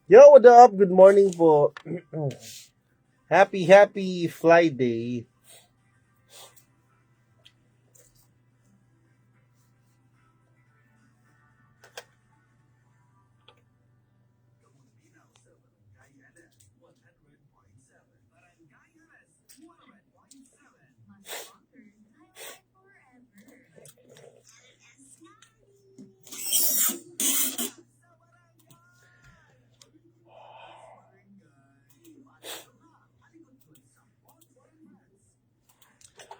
Yo, what up? Good morning po. Happy Friday.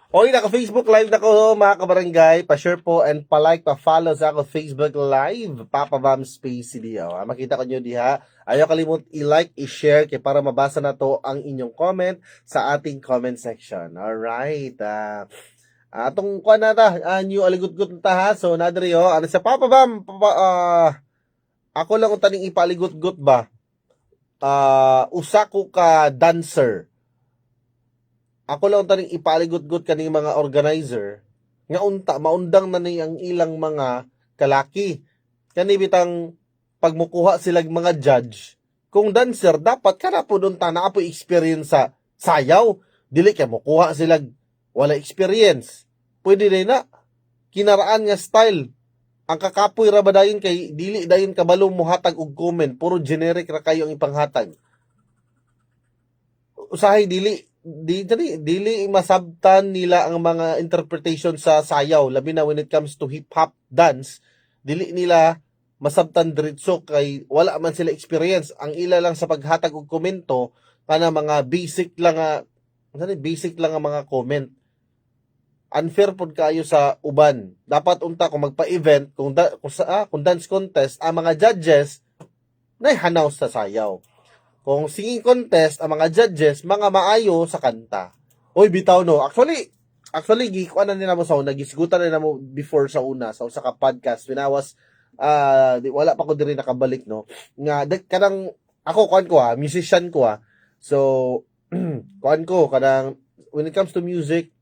Okay, naka-Facebook Live na ko mga kabarangay. Pa-share po and pa-like, pa-follow sa ako Facebook Live. Papa Bam Space Diyo. Makita ko nyo diha. Ayaw kalimut i-like, i-share kaya para mabasa na to ang inyong comment sa ating comment section. Alright. Atong kuha na ta, new aligot-gut na ta ha. So, nadari ano sa Papa Bam? Ako lang ang taning ipaligot-gut ba? Usa ko ka dancer. Ako lang taning ipaligot-gut kaning mga organizer nga unta maundang na ni ang ilang mga kalaki. Kani bitang pagmukuha silang mga judge. Kung dancer dapat kana pud unta naa po experience sa sayaw. Dili kay mokuha silang wala experience. Pwede din na kinaraan nga style. Ang kakapoy ra ba dayon kay dili dayon kabalo mohatag og comment, puro generic ra kayo ang ipanghatag. Usahay dili masabtan nila ang mga interpretation sa sayaw, labi na when it comes to hip hop dance, dili nila masabtan diretso kay wala man sila experience. Ang ila lang sa paghatag og komento kana mga basic lang ang mga comment. Unfair pod kayo sa uban. Dapat unta kung magpa-event, kung dance contest, ang mga judges nay hanaw sa sayaw. Kung singing contest, ang mga judges, mga maayo sa kanta. Oy, bitaw no. Actually, gikuan na nila mo sa una, gisigutan na nila mo before sa una, sa usa ka podcast. When I was, wala pa ko diri nakabalik, no. Nga, kanang, ako, kuan ko musician ko So, kuan ko, kanang, when it comes to music,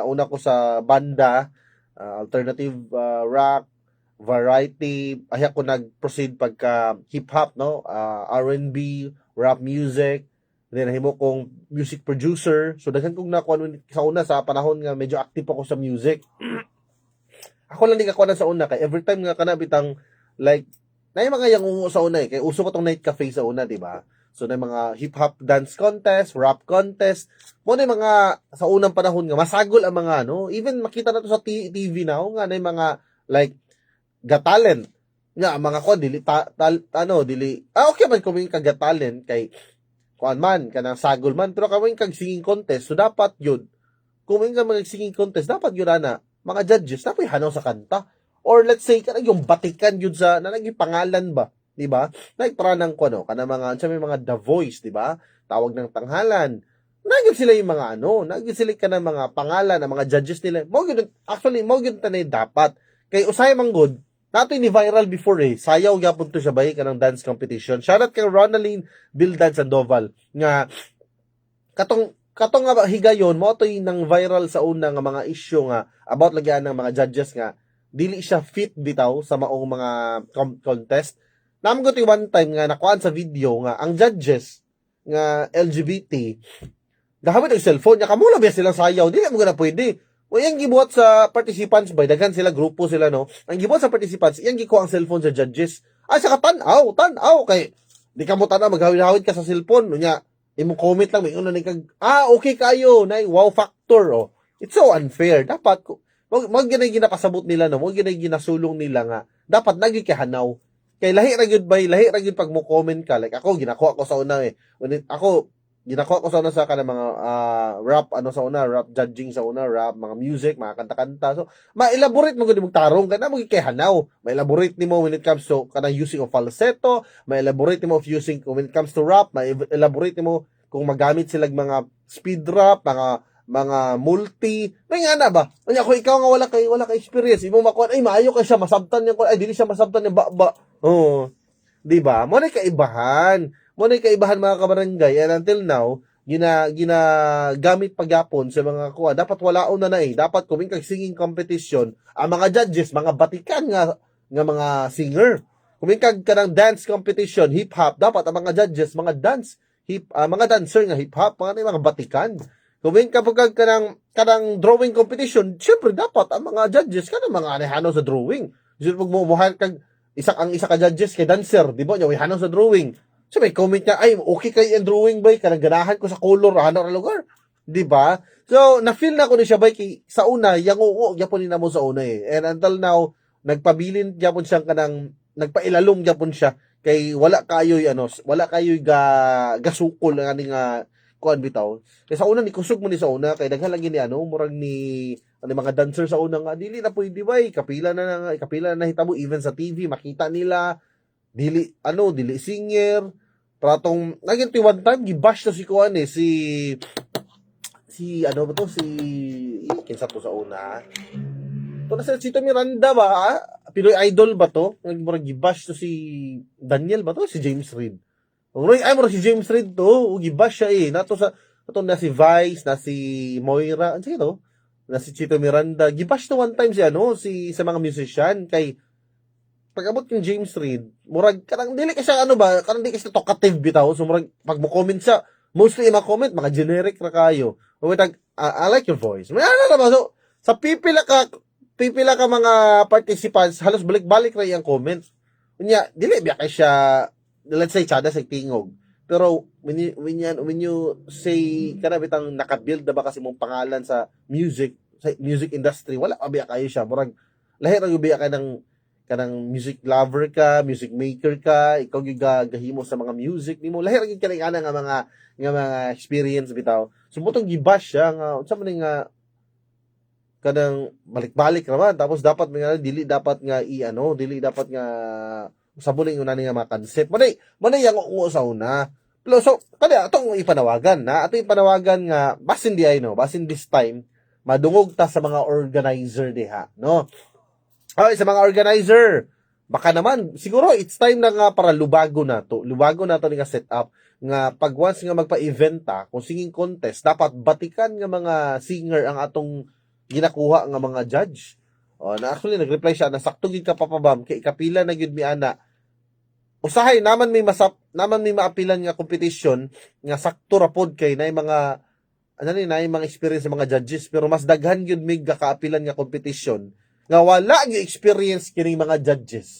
una ko sa banda, alternative rock, variety, ay ako nag-proceed pagka hip-hop, no? R&B, rap music, then nahimo kong music producer. So daghan kong nakuha sa una sa panahon nga medyo active ako sa music. Ako lang di kakuha sa una kay every time nga kana bitang like na mga yang sa una kay uso ko tong night cafe sa una, di ba? So na mga hip hop dance contest, rap contest, mo na mga sa unang panahon nga masagol ang mga even makita na to sa TV now nga na mga like Got Talent nga mga ko dili okay man kuming kag Got Talent kay kuan man kanang sagol man pero kaming kag singing contest so dapat yun kuming ka mag singing contest dapat yun ana mga judges dapat hanaw sa kanta or let's say kanang yung batikan yun sa nalagi pangalan ba di ba nagtra nang kuno kana mga sa may mga The Voice di ba tawag ng tanghalan nagyud sila yung mga nagyud sila kanang mga pangalan ng mga judges nila mo gyud actually mo gyud tanay dapat kay usay man good nato ni viral before sayaw gyapon to siya bay kanang dance competition. Shoutout kay Ronaline Bildan Sandoval nga katong nga higayon mo to nang viral sa una nga mga issue nga about lagyan ng mga judges nga dili siya fit bitaw sa maong mga contest. Namgo ti one time nga nakuan sa video nga ang judges nga LGBT gahamit ang cellphone nya kamula ba silang sayaw dili mo na pwede. O yung gibuhat sa participants ba, daghan sila, grupo sila, no? Ang gibuhat sa participants, yung gikuha ang cellphone sa judges. Saka tanaw, kay, di ka mo tanaw, maghawid-hawid ka sa cellphone, nya, imong comment lang, may una kag, okay kayo, na wow factor, oh. It's so unfair. Dapat, wag ginay ginakasabot nila, no? Wag ginay ginasulong nila nga. Dapat, nagikahanaw. Kay lahi ra gyud pag mo comment ka. Like, ako, ginakuha ko sa una, Ako, ginakuha ko sa una sa mga rap sa una, rap judging sa una, rap mga music, mga kanta-kanta. So ma-elaborate mo gud mong tarong kana mo gikahanaw. Ma-elaborate nimo when it comes to kanang using of falsetto, ma-elaborate nimo of using when it comes to rap, ma-elaborate nimo kung magamit sila mga speed rap, mga multi. May nga na ba? Unya ko ikaw nga wala kay experience, imo makuha ay maayo kay siya masabtan niya ay dili siya masabtan niya ba. Oh. Di ba? Mo na kaibahan. Mo na kaibahan mga kabarangay and until now ginagamit pagyapon sa mga kuha dapat walaon na dapat kuming kag singing competition ang mga judges mga batikan nga mga singer Kumingkag ka ng dance competition, hip-hop, dapat ang mga judges, mga mga dancer nga hip-hop, mga batikan. Kumingkag ka ng drawing competition, syempre dapat ang mga judges kanang mga anehano sa drawing. Kasi pag mumuhan kag isa ka judges kay dancer, di ba? Yung hanaw sa drawing. So may comment ka, ay, okay kay yung drawing ba? Kanang ganahan ko sa color, hanaw na lugar. Di ba? So, na-feel na ko ni siya ba, sa una, yung oo, yapon na mo sa una eh. And until now, nagpabilin yapon siya kanang, nagpailalong yapon siya, kay wala kayo'y gasukol ang aning kuan bitaw. Kay sa una, ni kusog mo ni sa una, kay daghan lagi ni murag ni, mga dancer sa una nga, dili na pwede ba, kapila na hitabo, even sa TV, makita nila, dili singer, pratong, naging one time, gibash to si kuan eh, ano ba to, kinsa to sa una, to na si Chito Miranda ba, Pinoy Idol ba to, murag gibash to si Daniel ba to, si James Reid, murag si James Reid to, gibash siya eh, nato na si Vice, na si Moira, ano siya to, na si Chito Miranda, gibash to one time sa mga musician, kay, pag-abot yung James Reid, murag, karang dili kasi karang dili kasi talkative bitaw, so murag, pag mo comment siya, mostly yung mga comment, mga generic na kayo, I like your voice, may ano naman, so, sa pipila ka mga participants, halos balik-balik na yung comment, unya, dili biya kay siya, let's say, tsada sa tingog, pero, when you say, bitang nakabuild na ba kasi mong pangalan sa music industry, wala ka biya kayo siya, murag, lahir ang biya ka kanang music lover ka, music maker ka, ikaw yung gahimo sa mga music nimo, lahir ang kanang nga mga experience bitaw. So mutong gibash siya nga unsa man nga kanang balik-balik naman, tapos dapat dili dapat nga dili dapat nga sabuling una nga mga concept. Manay yang sa una. So kada atong ipanawagan nga basin this time madungog ta sa mga organizer diha, no? Okay, sa mga organizer, baka naman, siguro it's time na nga para lubago na to nga setup, nga pag once nga magpa-event kung singing contest, dapat batikan nga mga singer ang atong ginakuha nga mga judge. Na actually, nag-reply siya, nasakto gid ka papabam, kay ikapila na gid mi ana. Usahay, naman may maapilan nga competition, nga sakto rapod kay na mga, mga experience sa mga judges, pero mas daghan yun may kakaapilan nga competition, nga wala yung experience kining mga judges.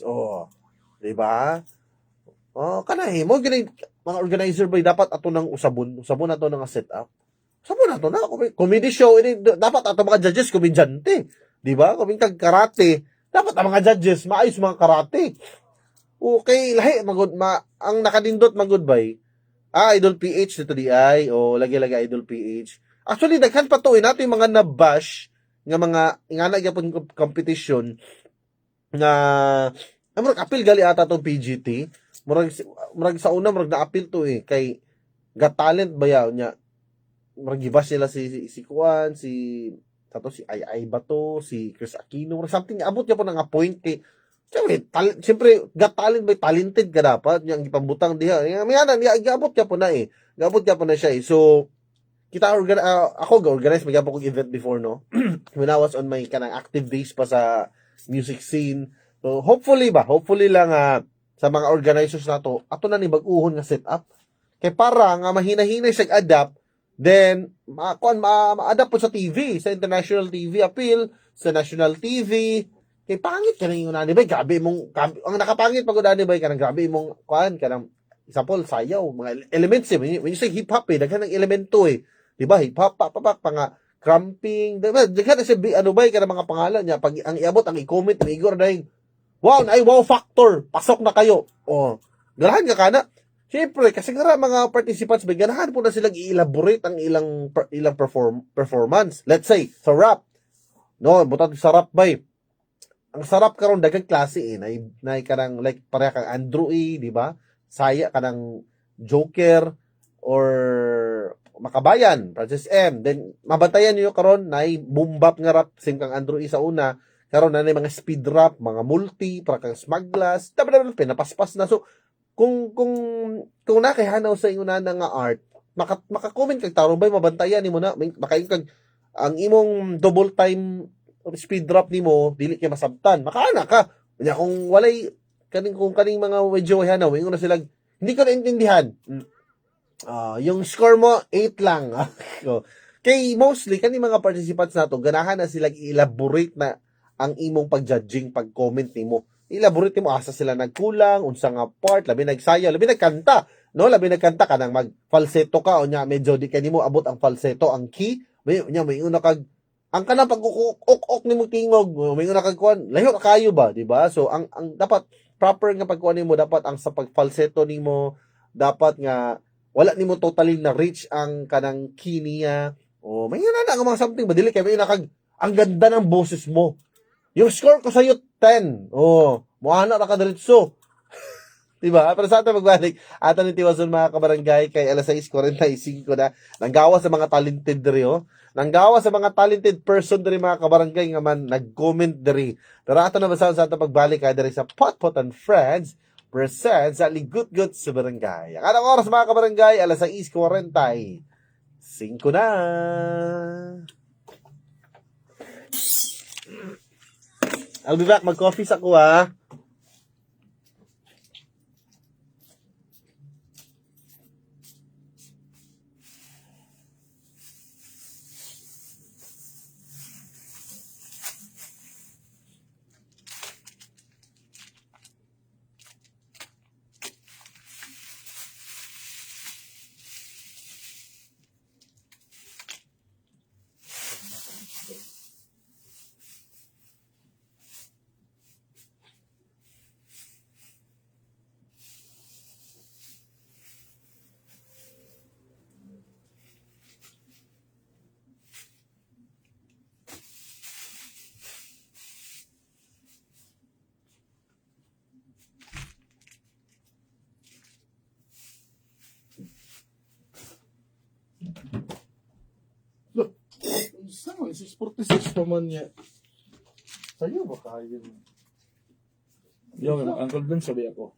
Di ba? Kanahi mo gini mga organizer ba dapat ato nang usabon ato nang setup. Usabon ato na comedy show ini dapat ato mga judges komedyante. Di ba? Kung kag karate, dapat ang mga judges maayos mga karate. Okay, lahi ang nakadindot magud bay. Idol PH dito di ay o lagi-lagi Idol PH. Actually daghan pa to nato yung mga nabash nga mga ingana gyapon competition nga murag apil gali ata tong PGT, murag sa una murag na-apil to kay Got Talent ba yaw nya, murag gibash nila si Kuan, si Ay Bato, si Chris Aquino, murag something abot gyapon nga point kay siyempre Got Talent by talented ka dapat yang gipambutang diha nga giabot gyapon na gabot gyapon na siya so ako ga-organize magyapon kong event before, no? When I was on my kanang active days pa sa music scene. So, hopefully lang sa mga organizers na to, ato na ni bag-uhon nga setup. Kay para nga mahina-hinay siya adapt, then, ma-adapt po sa TV, sa international TV appeal, sa national TV. Kay pangit ka na yung nani ba? Ang nakapangit pag nani ba? Kanang grabe mong, kanang, example, sayaw, mga elements when you say hip-hop daghan ng elemento diba, hip-hop, nga, cramping, diba, daghan na siya, kanang mga pangalan niya, pag ang iabot, ang i-comment, ang igor na yung, wow factor, pasok na kayo, ganahan ka kana, siyempre, kasi nga mga participants, may ganahan po na silang i-elaborate ang ilang performance, let's say, sa rap, no, butang sa rap ang sarap karon daghang klase na kanang like pareha kang Andrew di ba? Saya kanang Joker or Makabayan, Francis M. Then mabantayan niyo karon nay boom bap nga rap sing kang Andrew sa una, karon na mga speed rap, mga multi, para kang smaglas, dapat pinapaspas na. So kung nakihanaw sa inyo na nga art, maka-comment kag tarong bay mabantayan nimo na makain kag ang imong double time speed drop nimo dili kay masabtan. Makaana ka. Kanya kung walay kung kaning mga medyo hanaw, ingon na sila, hindi ko naintindihan. Yung score mo, 8 lang. So, kay mostly, kani mga participants nato, ganahan na sila i-elaborate na ang imong pag-judging, pag-comment nimo. I-elaborate nimo, asa sila nagkulang, unsa nga part, labi nagsayaw, labi nagkanta. No, labi nagkanta ka nang mag-falsetto ka, o nya, medyo di ka nimo abot ang falsetto, ang key, may una kag, ang kanang pag-uk-uk nimo tingog, may una kag kuan, layo ka kayo ba, di ba? So, ang dapat, proper nga pagkuan nimo, dapat ang sa pag-falsetto nimo, dapat nga, wala nimo totally na reach ang kanang key niya. O may nga mga something madili kay may nakag ang ganda ng boses mo. Yung score ko sa iyo 10. Oh, moana ra ka diretso. Diba? Pero sa atin magbalik, ato ni Tiwason mga kabarangay kay alas 6:45 na nanggawa sa mga talented diri oh. Nanggawa sa mga talented person diri mga kabarangay nga man nag-comment diri. Pero ato na basahan sa ato pagbalik kay diri sa Potpot and Friends presents sa Ligut-gut sa barangay. Ang anong oras mga kabarangay, alas 6:45 na. I'll be back. Mag-coffee sa ko ha. Look, saan? 6:46 pa man niya. Sa'yo ba kayo? Yung Uncle Ben sabi ako.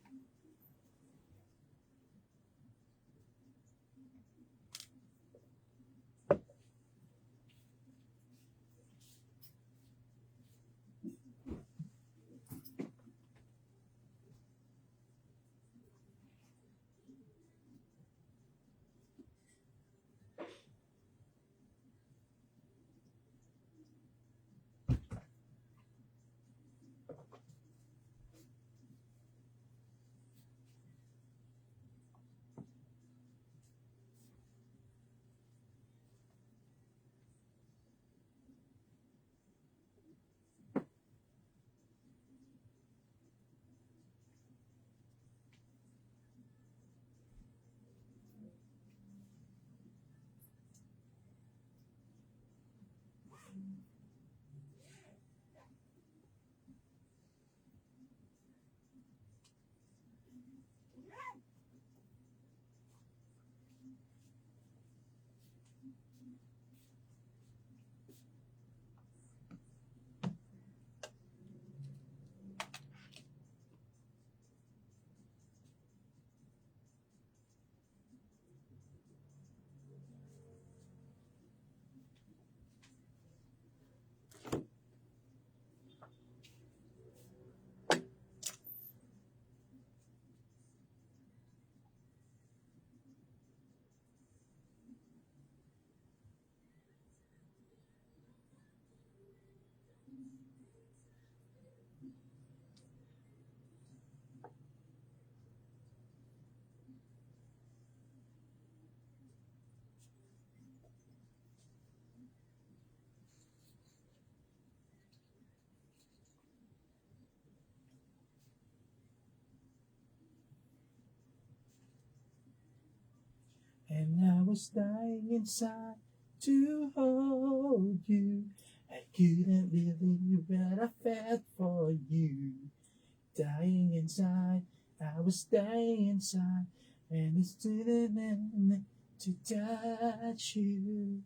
And I was dying inside to hold you. I couldn't believe what I felt for you. Dying inside, I was dying inside, and it's didn't to touch you.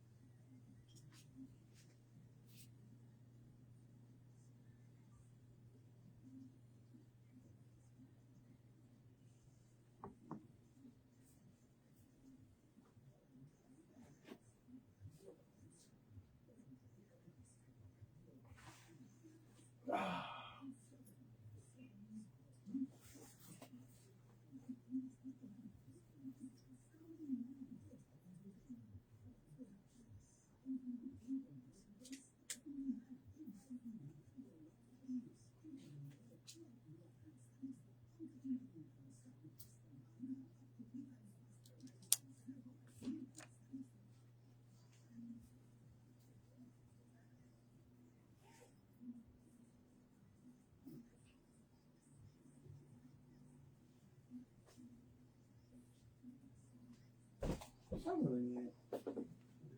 Tama na yun.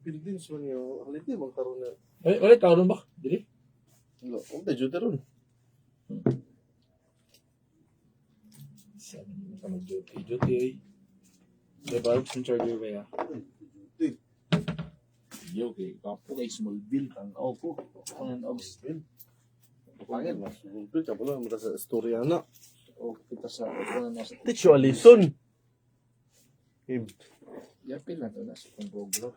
Philippines man yung halit di magkaroon na. Ulit, tao ba? Dili? Wala, okay, dito ron. Sabi mo ka mag-duty. Duty ay. Diba, yung charger ba ya? Duty. Yo, okay. Kapo kay Smallville. Ang ako. Ang Augustin. Pangit mas. Sulpil ka pala, mara sa istorya na. O kita sa ako na nasa. Teach you a lesson. Yapil na to na sa pang-progro.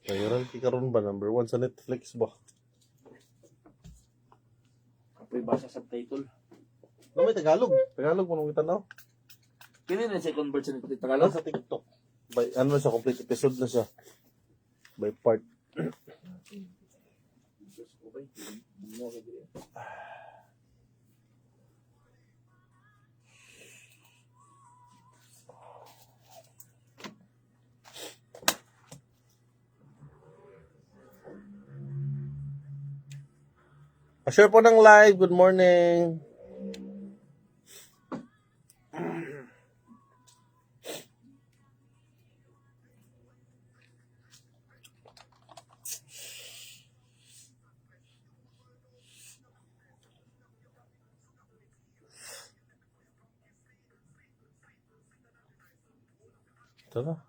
Mayroon karon ba number 1 sa Netflix ba? Apoy basa subtitle. No, may Tagalog. Tagalog mo nung itanaw. Kini na siya convert sa Alam Tagalog. sa TikTok. By, ano na siya, complete episode na siya. By part. Share po ng live. Good morning. Tara.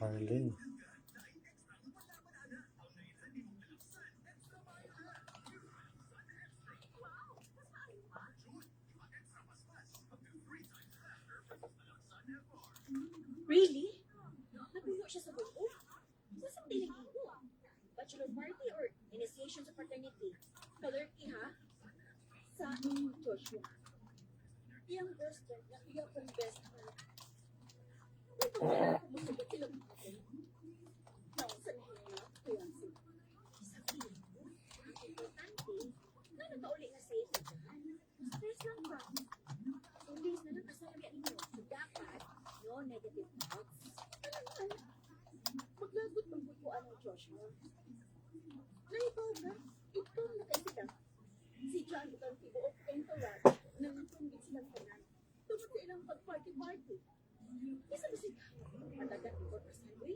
Arlene. Really? Napuno siya sa buo? Saan tinigil mo? Bachelor party or initiation sa fraternity? Color key ha? Sa Joshua. Iyang best friend na iya kong best friend. Ito kaya kumusugot sila mga ako. Nausan ko na kaya sila. Sa tingin mo, ang importante, na nagkauli nga safe na dyan. Stress lang ba? Imbis na nagkasalagyan ninyo, dapat no negative thoughts. Maglagot ang butuan ng Joshua. Naibaw ba? Itong nakaisita. Si John butang tibuok entourage nang tunggit silang tanan. Tungkol sa ilang pag-party-party. Isa ba siya? Matagat ko pa sa uy.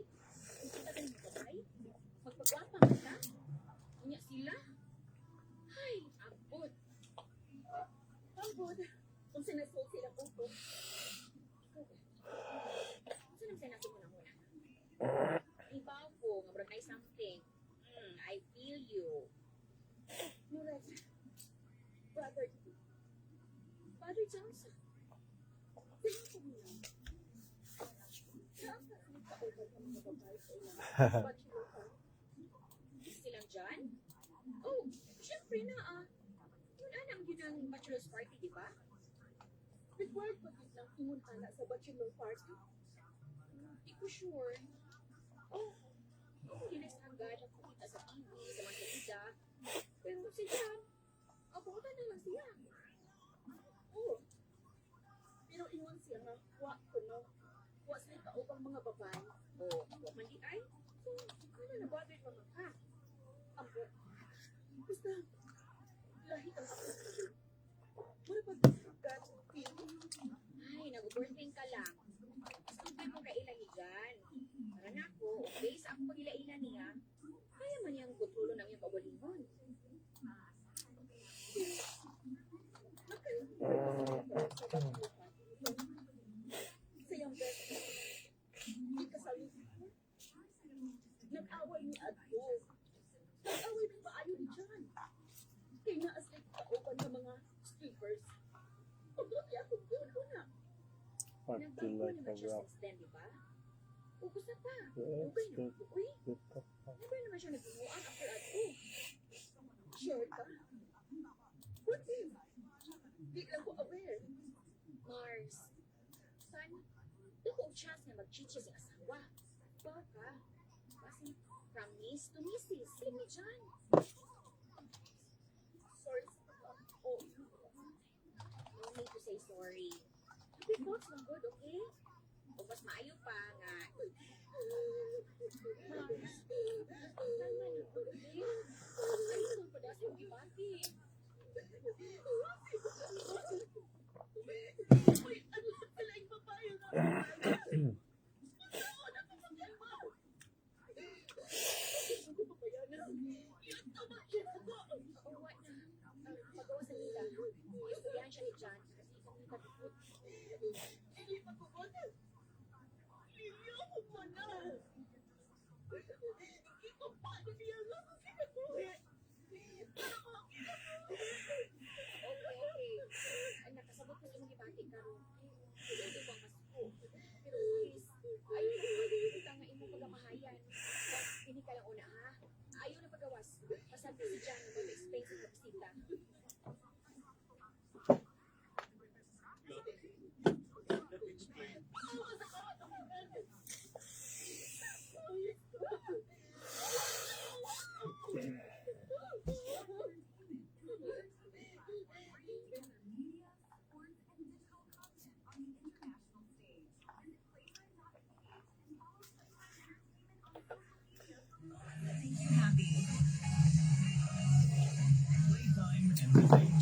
Kung kita ka ng babay, magpagwapa man ka. Unya sila. Ay, abot. Abot. Kung sinasol sila puto. Saan ang sinasol mo na muna? Ibaw ko, nga brag na something. I feel you. Murag, Father Johnson. Tingnan ko muna. Saan ka nagka-over ang mga babae sa ilang bachelor party? Silang dyan? Oh, syempre na Yun ang ginang bachelor's party, di ba? Required pa din lang pumunta na sa bachelor party? Hindi ko sure. Oh, hindi nagsangga na kumita sa TV, sa mga salida. Pero si John, abutan na lang siya. Oh, pero ingon siya nga, wa sila kaupang mga babae. Oh, wa man di ay. So, ano na ba din mga ka? Ambo, basta, lahi ang ako sa iyo. Wala ba God feeling? Ay, nag-overthink ka lang. Stupid mo kailanigan. Para na ako, okay, sa akong pagilailan niya, kaya man niyang gutulo ng iyong kabalingon. Sa iyong best friend, hindi ka sa nag-away ni Adbo. Nag-away ng maayo ni John. Kaya naaslit kaupan ng mga strippers. Pagdati ako gulo na. Party like a rock. Then, di ba? Ubus na pa. Let's Okay na. get Uy, it up. never naman siya nagbunuan after Adbo. Sure ka? What if? Di lang ko aware. Mars, son, dako ang chance na mag-chichi sa asawa. Baka, kasi from miss to missus, sila ni John. Sorry sa oh, no need to say sorry. Because lang good, okay? O mas maayo pa nga. Mars, tama na, okay? Ayun, padas yung ibati. Uy, ano sa pala yung babae na nakasabot ko yung ibati karon. Ito bang masko? Pero please, ayaw na pag-ibita nga imong pagkamahayan. Hindi ka lang una ha. Ayaw na pagawas. Masabi si John na mag-explain sa kapsita.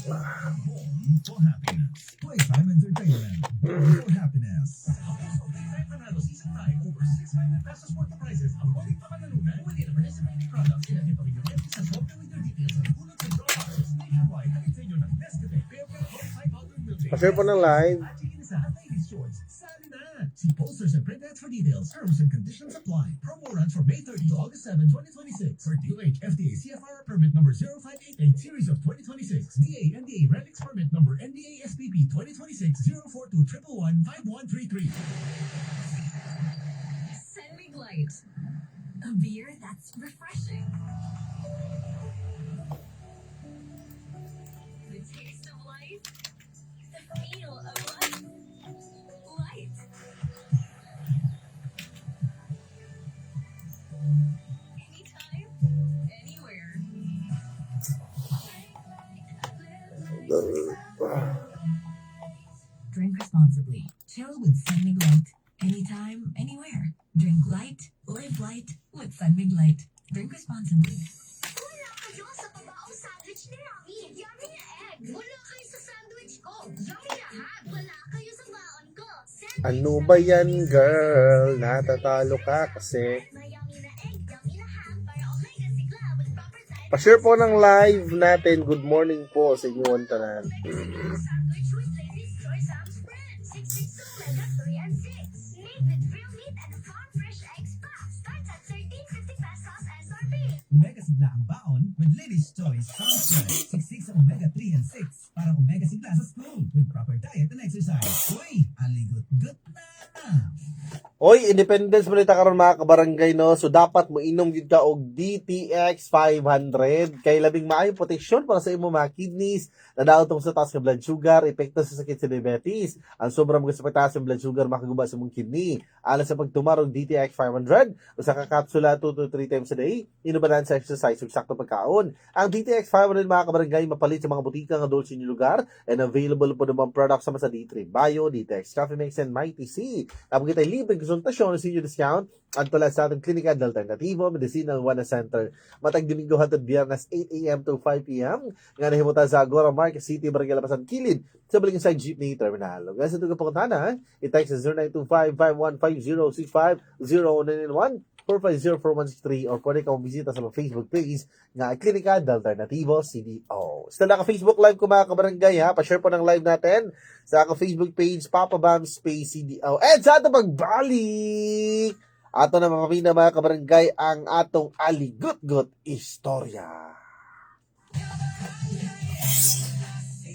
Home for happiness. Playtime Entertainment. Home for happiness. So Playtime Panalo Season 9 over 600 pesos worth of prizes. Ang waling pamanalunan within participating products. Ilagay pa rin yung empty sa shop with your details at hulot sa draw boxes nationwide. Hatid sa inyo ng Nescafe Favorite High Powdered Milkshake. Pa-share po ng live. At chicken isa at ladies shorts. Sali na! See posters and print ads for details. Terms and conditions apply. Promo runs from May 30 to August 7, 2026. For DOH FDA CFR permit number 0588 series of 2026. DA NDA Relics permit number NDA SPP 2026 042 111 5133. Senmig Light. A beer that's refreshing. The taste of life. The feel of life. Light. Anytime, anywhere. Drink responsibly. Chill with Senmig Light. Anytime, anywhere. Drink light, live light with Senmig Light. Drink responsibly. Wala kayo sa pabaong sandwich ni Rami. Yummy na egg. Wala kayo sa sandwich ko. Yummy lahat. Wala kayo sa baon ko. Ano ba yan, girl? Natatalo ka kasi. Mayami na egg, yummy na ham, para omega sigla with proper diet. Pa-share po ng live natin. Good morning po sa inyong tanan. Sandwich with Lady's Choice Ham Spread. 662 omega 3 and 6. Made with real meat and farm fresh eggs pack. Starts at 13.50 pesos SRP. Omega Sigla ang baon with Lady's Choice Farm Spread. 66 Omega 3 and 6 para Omega Sigla sa school with proper diet and exercise. Uy, aligot-gut na! Oy, Independence balita karon mga kabarangay no. So dapat mo inom gyud ka og DTX 500 kay labing maayong proteksyon para sa imong mga kidneys, nadaot tong sa taas nga blood sugar, epekto sa sakit sa diabetes. Ang sobrang mga sa pagtaas ng blood sugar makaguba sa imong kidney. Alang sa pagtumar og DTX 500, usa ka kapsula 2 to 3 times a day, inubalan sa exercise ug sakto pagkaon. Ang DTX 500 mga kabarangay mapalit sa mga butika nga dol sa inyong lugar and available po naman products sama sa D3 Bio, DTX Coffee Mix and Mighty C. Tapos kita libreng konsultasyon sa inyo discount at tula sa ating klinika ng Alternativo Medicinal Wellness Center matag Domingo hangtod Biyernes 8 a.m. to 5 p.m. nga nahimutan sa Agora Market City, Barangay Lapasan, Kilid sa baling sa Jeepney Terminal. Guys, ito ka pangutana, i-text sa 0925-5150-0991 450-4163 or kung ikaw bisita sa mga Facebook page nga Klinika ng Alternativo CDO. Sa ka Facebook live ko mga kabarangay ha, pa-share po ng live natin sa ako Facebook page Papa Bam Space CDO. And sa ato magbalik ato na mga kabarangay ang atong aligut-gut istorya.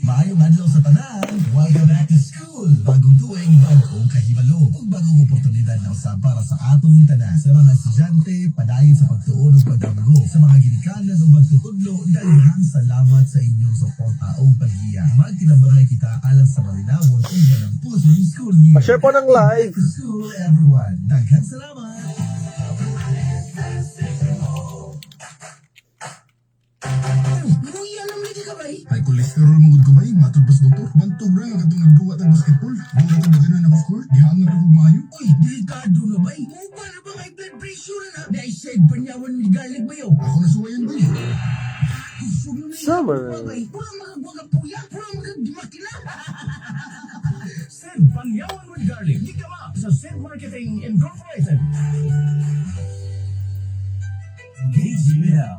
Maayong adlaw sa tanan. Welcome back to school. Bagong tuig, bagong kahibalo. Ug bagong oportunidad na usab para sa atong tanan. Sa mga estudyante, padayon sa pagtuon ug pagdamgo. Sa mga ginikanan ug pagtutudlo, daghang salamat sa inyong suporta ug paghiya. Magtinabangay kita alang sa malinawon ug ganang pusong school year. Pa-share po ng live. Back to school, everyone. Daghang salamat. Ay kolesterol mo gud kamay, matod pas doktor. Bantog ra nga katong nagbuhat ang basketball. Buhat ang ganahan ako score, gihangan ra kog maayo. Uy, delikado na ba? Mo ba na ba high blood pressure na? Na-side pa niyawan ni galing ba yun? Ako na suwayan ba? Summer. Purang makagwaga puya, purang makagmakina. Send Panyawan with Garlic. Di ka ma sa Send Marketing Incorporated. DGL.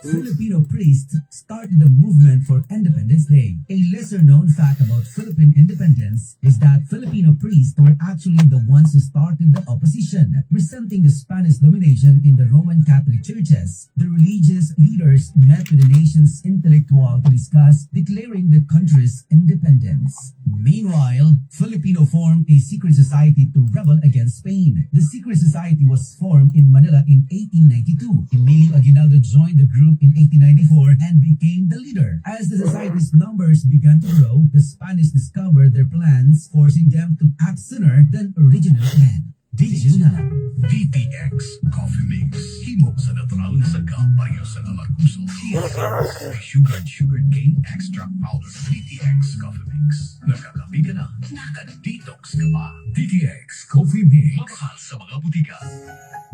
Filipino priests started the movement for Independence Day. A lesser-known fact about Philippine independence is that Filipino priests were actually the ones who started the opposition, resenting the Spanish domination in the Roman Catholic churches. The religious leaders met with the nation's intellectual to discuss declaring the country's independence. Meanwhile, Filipino formed a secret society to rebel against Spain. The secret society was formed in Manila in 1892. Emilio Aguinaldo joined the group in 1894 and became the leader. As the society's numbers began to grow, the Spanish discovered their plans, forcing them to act sooner than originally planned. Did you know? DTX Coffee Mix. Himo sa natural na saga pareho sa nalaguso. TX may sugar cane extract powder. DTX Coffee Mix. Nakakapi ka na, naka-detox ka pa. DTX Coffee Mix. Mamahal sa mga butika.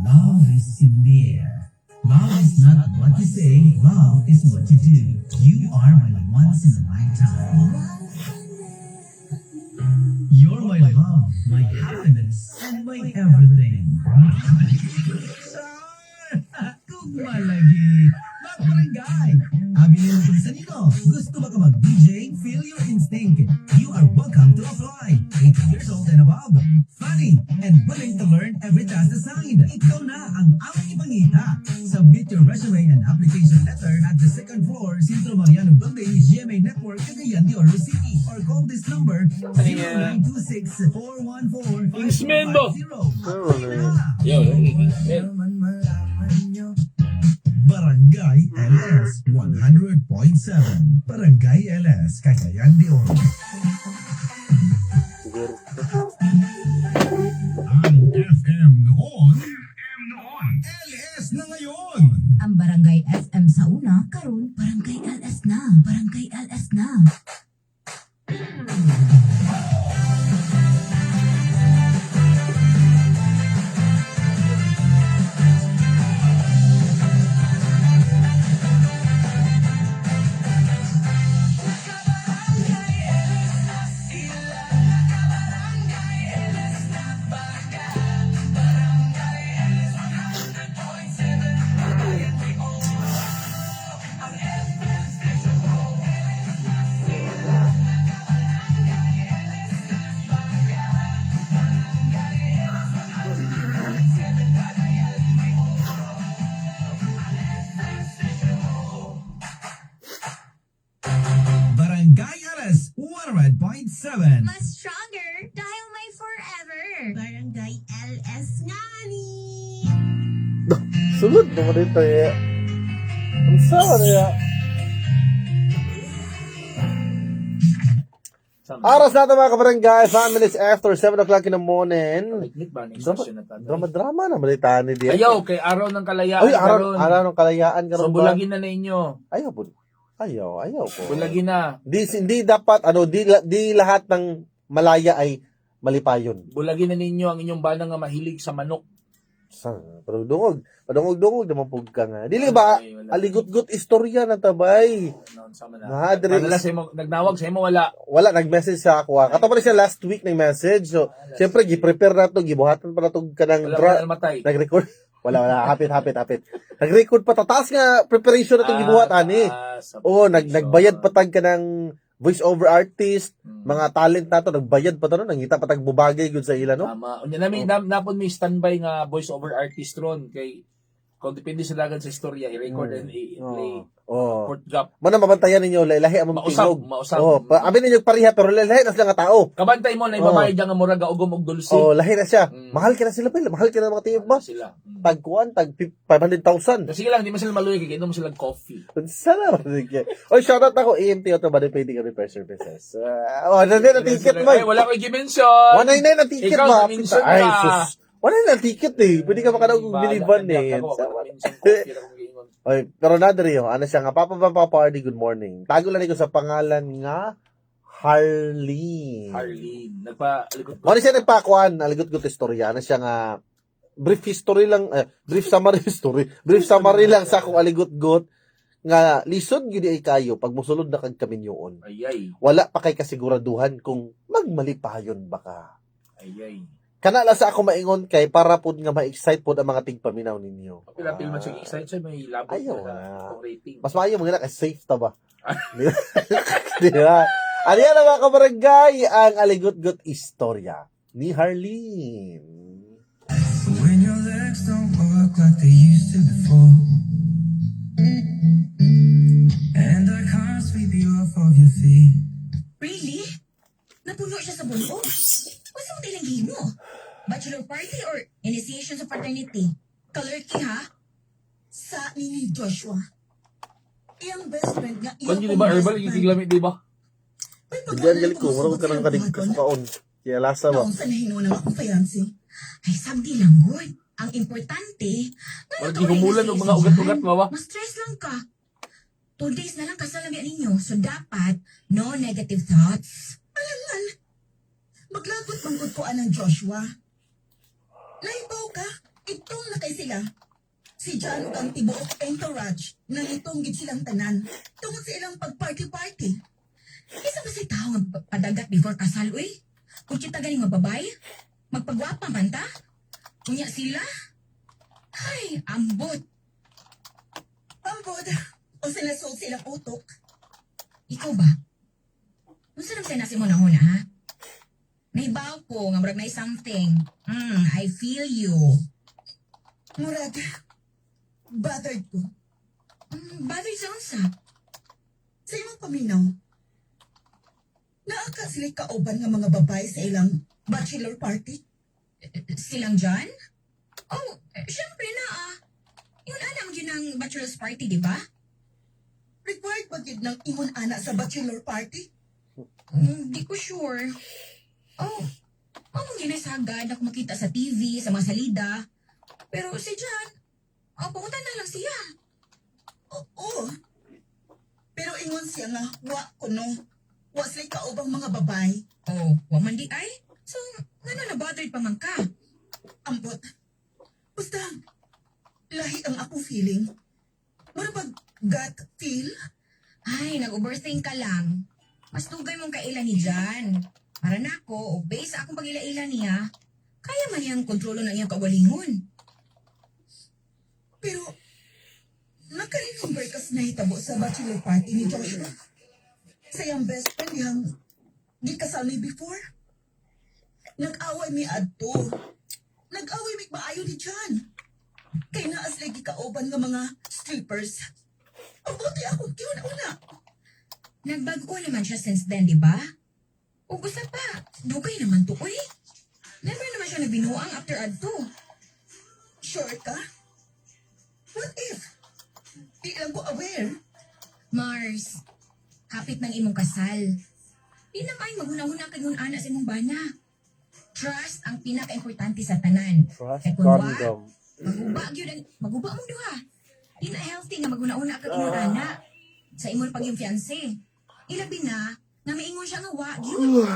Love is in the air. Love is not what you say, love is what you do. You are my once in a lifetime. You're my love, my happiness, and my everything. Tugma lagi. Mga barangay, abilin ko sa nito. Gusto ba ka mag-DJ? Feel your instinct. You are welcome to apply. 18 years old and above. Funny and willing to learn every task assigned. Ikaw na ang aming ipangita. Submit your resume and application letter at the second floor, Centro Mariano Building, GMA Network, Cagayan de Oro City. Or call this number 0926-414-5250. Kingsman mo! Barangay LS 100.7. Barangay LS, Cagayan de Oro. Siguro. Ang FM noon, LS na ngayon. Ang Barangay SM sa una, karon Barangay LS na. Barangay LS na. 7. Mas stronger dahil may forever. Barangay LS ngani. Sulod naman dito eh. Ang sawa na yan. Aras natin mga kabarangay, 5 minutes after 7 o'clock in the morning. Liglit ba? Next question na tayo. Drama na balitaan ni Dian. Ayaw, kay araw ng kalayaan. Ay, karon. araw ng kalayaan. So, Karon ba? bulagin na ninyo. Ayaw po. Bulagin na. Hindi dapat, di lahat ng malaya ay malipayon. Bulagin na ninyo ang inyong banang nga mahilig sa manok. Padungog naman po ka nga. Dili ba, Ay, wala. aligot-gut istorya na tabay. Noon sa mana. Madre, Padala sa imo, nagnawag sa imo, wala. wala, nag-message sa ako. Katapos na siya last week nag-message. So, syempre, gi-prepare na to, gibuhatan pa na to kanang Wala matay. nag-record. Wala, hapit. Nag-record pa, tataas nga preparation na itong gibuhatan eh. Oo, nagbayad pa tag ka ng voice-over artist, mga talent na to, nagbayad pa to, no? Nangita pa tag bubagay gud sa ila, no? Tama. Unya nami napon mi standby nga voice over artist ron kay kung depende sa dagan sa istorya i-record and i-play. Oo. Port gap. Mana mabantayan ninyo, lahi ang Mausap. Abi ninyo pariha, pero lahi na sila nga tao. Kabantay mo na ibabayad nga mura ga ugom og dulce. Lahi na siya. Mm. Mahal ka na sila, pala. Mahal ka na mga tiyog ba? Sila. Tagkuan, tag 500,000. Sige lang, di mo sila maluya kay inom sila coffee. Sana sige. Oy, shoutout ako EMT Auto Body Painting and Repair Services. Ano din ang ticket mo? Ay, wala ko i-mention. 199 ang ticket Ikaw, ba? na-mention Ay, ka. sus. 199 ang ticket eh. Pwede ka makadaog ng minivan eh. Oy, pero nadrio, ano siya nga, Papa Party, good morning. Tago lang ko sa pangalan nga Harleen. Harleen. Nagpa-alikot ko. Ano siya nagpakuan, aligot-gut istorya. Ano siya nga, brief summary lang sa akong aligot-gut nga lisod gyud ay kayo pag mosulod na kag kaminyoon. Ayay. Wala pa kay kasiguraduhan kung magmalipayon ba ka. Ayay. Kana la sa ako maingon kay para pud nga ma-excite pud ang mga tigpaminaw ninyo. Pila-pil man siya excited siya may labot Ayaw na na. itong rating. Mas maayo mo nga kay safe ta ba? Di ba? Ano yan ang mga kabarangay, ang aligot-gut istorya ni Harleen. When your legs don't work like they used to before, and I can't sweep you off of your feet. Really? Napuno siya sa bulo? What's mo tilanggi mo? Bachelor party or initiation sa fraternity? Color key ha? Sa ni Joshua. Iyang best friend nga Kung di ba herbal, giglamit di ba? Diyan galit ko, marami ka nang kanig kaon. Kaya lasa ba? Naon sa nahinuwa ng akong fiancé. Ay, sabdi lang good. Ang importante, Wala di humulan ng mga ugat-ugat ba ba? mas stress lang ka. 2 days na lang kasalamyan ninyo, so dapat, no negative thoughts. Alangan. Maglagot manggod ko anang Joshua. Laibaw ka. Itong nakay sila. Si John ug ang tibuok entourage nang itong gid silang tanan. Tungod sa ilang pag-party-party. Isa ba si tao nga padagat before kasal, uy? Kung kita ganing mababay, magpagwapa man ta? Kunya sila? Ay, ambot. Ambod. O sinasol silang utok. Ikaw ba? Kung saan ang sinasi mo na huna, ha? Nahibaw ko, nga murag na something. I feel you. Murag. Bothered ko. Bagay sa unsa? Sa imong paminaw. Naaka sila kauban nga mga babae sa ilang bachelor party. Silang John? Oh, syempre na Yun alam yun ang bachelor's party, di ba? Required ba gid ng imon anak sa bachelor party? Di ko sure. Oh, anong ginasagad ako makita sa TV, sa mga salida. Pero si John, pumunta na lang siya. Oo. Pero ingon siya nga, wa kuno. Wa sila kaubang mga babae. Oh, waman di ay? So, nga na-bothered pa man ka? Ambot. Basta, lahi ang ako feeling. Mura ba gut feel? Ay, nag-overthink ka lang. Mas tugay mong kailan ni John. Para na ako, o based sa akong pag-ila-ila niya, kaya man niyang kontrolo na iyang kawalingon. Pero, naka-remember kas nahitabo sa bachelor party ni Joshua. Sa iyang best friend yang di kasal ni before. Nag-away mi adto. Nag-away mi maayo ni John. Kay naas lagi kauban nga mga strippers. Abuti ako, kiuna-una. Nagbago naman siya since then, di ba? O gusto pa, dugay naman to, uy. Never naman siya nabinuang after adto. Sure ka? What if? Di lang ko aware. Mars, kapit ng imong kasal. Di na kayo maghuna-huna kay ngun ana sa imong bana. Trust ang pinaka-importante sa tanan. Trust Kay kung wa, condom. maguba mong duha. Di na healthy nga maghuna-huna kag imong ana sa imong pag-yung fiancé. Ilabi na, na maingon siya nga wa, gyud.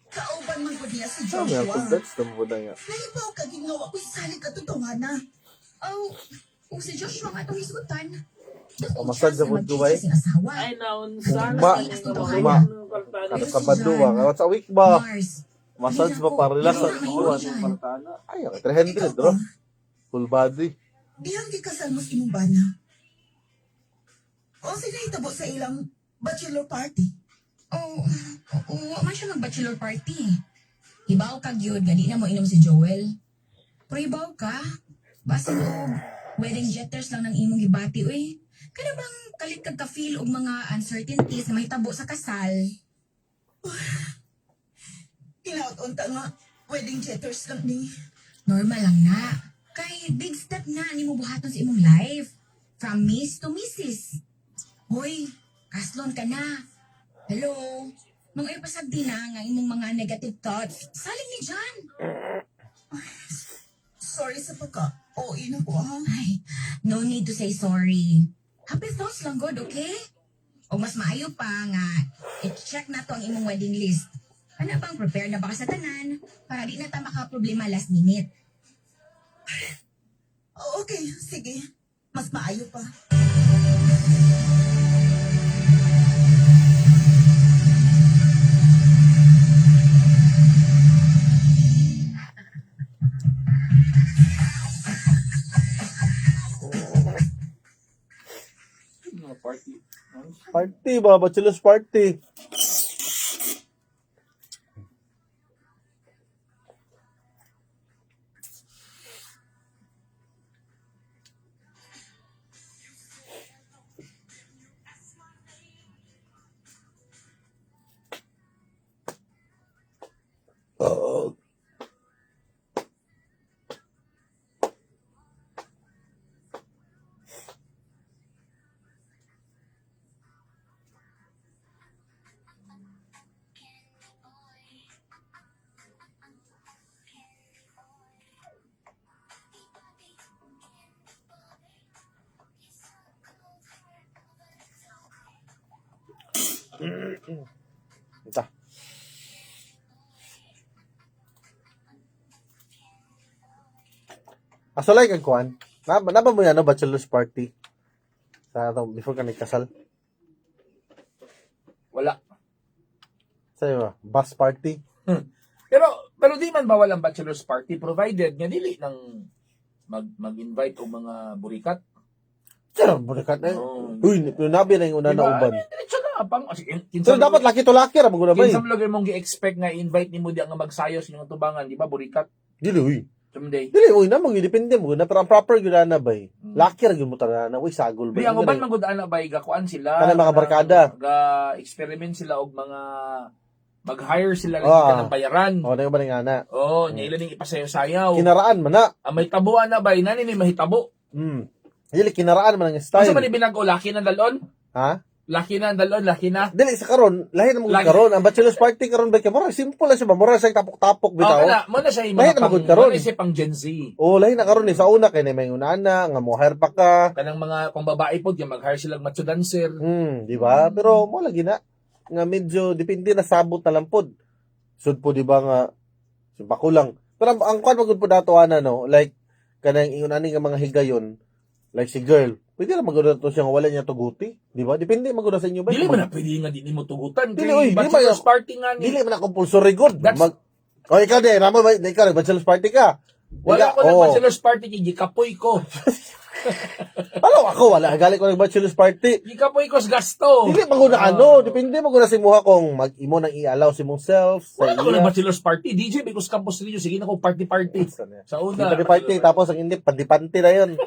Kauban man ko niya si Sabi ako, Joshua. that's the muna nga. Nahibaw ka ginawa ko sa salig katotohanan. Oh, kung si Joshua nga itong isutan, Masad sa mundo ba eh? asawa. Ay, naunsa. Ma- ma- Ano ka ba duwa? Kawat sa week ba? Mars, Massage ba para relax sa tuwan? Ay, ang 300, bro. Full body. Dihang gikasal mo sa imong bana. O sila hitabo sa ilang bachelor party. oh, wa man siya mag-bachelor party. Hibaw ka gyud nga di na mo inom si Joel. Pero hibaw ka, basta no, wedding jetters lang ng imong gibati, uy. Kada bang kalit kag ka-feel og mga uncertainties na mahitabo sa kasal? Kinaot-unta nga, wedding jetters lang ni. Normal lang na. Kay big step na ni mo buhaton sa imong life. From Miss to Mrs. Hoy, kaslon ka na. Hello? Nung ipasagdi na nga imong mga negative thoughts, saling ni John. Sorry sa pagka. Oo, ina ko ha. Ay, no need to say sorry. Happy thoughts lang, God, okay? O mas maayo pa nga, i-check na to ang imong wedding list. Ano bang prepare na ba ka sa tanan para di na ta maka-problema last minute? Okay, sige. Mas maayo pa. Party ba? Bachelor's party. Oh. Ito. Asalay kang kuan. Naba mo yan, no, bachelor's party? Before ka nagkasal? Wala. Sa'yo ba? Bus party? Pero di man bawal ang bachelor's party provided nga dili nang mag-invite og mga burikat. Sir, burikat na Oh. Uy, nabi na yung una na uban. Diretso na pang So, dapat laki to laki, ra maguna ba eh? Kinsam lagi mong gi-expect nga invite nimo di nga magsayos yung tubangan, di ba burikat? Dili, uy. Someday. Dili, uy, na, mag-depende mo. Na, pero ang proper yun na ba eh? Laki ra yun mo talaga na, uy, sagol ba? Di ang uban magudaan na ba gakuan sila? Kanang mga barkada. Ga-experiment sila og mga mag-hire sila lang Ah. ng bayaran. O, na ba nga na? Oh, nya ila ning ipasayaw-sayaw. Kinaraan man na. Ang may tabuan na ba nani ni mahitabo? Dili, kinaraan man ang Asa style. man ni binago laki na dalon? Ha? Laki na dalon, laki na. Dili, sa karon lahi na magod Lagi. karon. Ang bachelor's party karon ba? Mura, simple lang siya ba? Mura sa tapok-tapok bitaw. Mo na siya yung Mahit mga na magud karon. siya pang Gen Z. O, lahi na karon eh. Sa una, kay na may unana, nga mo hire pa ka. Kanang mga kung babae po, yung mag-hire sila macho dancer. Di ba? Pero mo lagi na. Nga medyo, depende na sabot na lang pod. Sud po, di ba nga, pakulang. Pero ang kwan magud po dato ana, no? Like, kanang ingon ani nga mga higayon, like si girl, pwede na magud to siya nga wala niya tuguti. Di ba? Depende magud sa inyo ba? Dili mo na pwede nga di mo tugutan. Dili, oy, Kay di bachelor's ba- party nga ni. Dili man na compulsory good. That's- O ikaw din, ramo ba? Ikaw, bachelor's party ka. Wala ko ng Oh. bachelor's party kay gikapoy ko. Ano ako, wala. Galing ko ng bachelor's party. Gikapoy ko sa gasto. Dili magud na ano, depende magud na si muha kung mag-imo nang i-allow si mong self. Wala ko ng iya. bachelor's party. DJ because campus rin sige na ko party. Sa Di una. pa party tapos ang hindi pandi-panti na yun.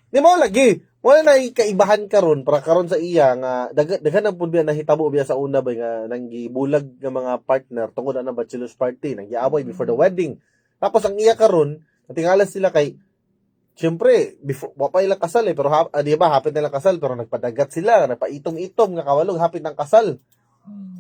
Di mo lagi. wala na kaibahan karon para karon sa iya nga daghan ang pud biya nahitabo biya sa una ba nga nang gibulag nga mga partner tungod na bachelor's party nang giaway before the wedding. Tapos ang iya karon natingala sila kay syempre before wa pa ilang kasal pero di ba hapit na lang kasal pero nagpadagat sila nagpaitom-itom nga kawalog hapit ng kasal.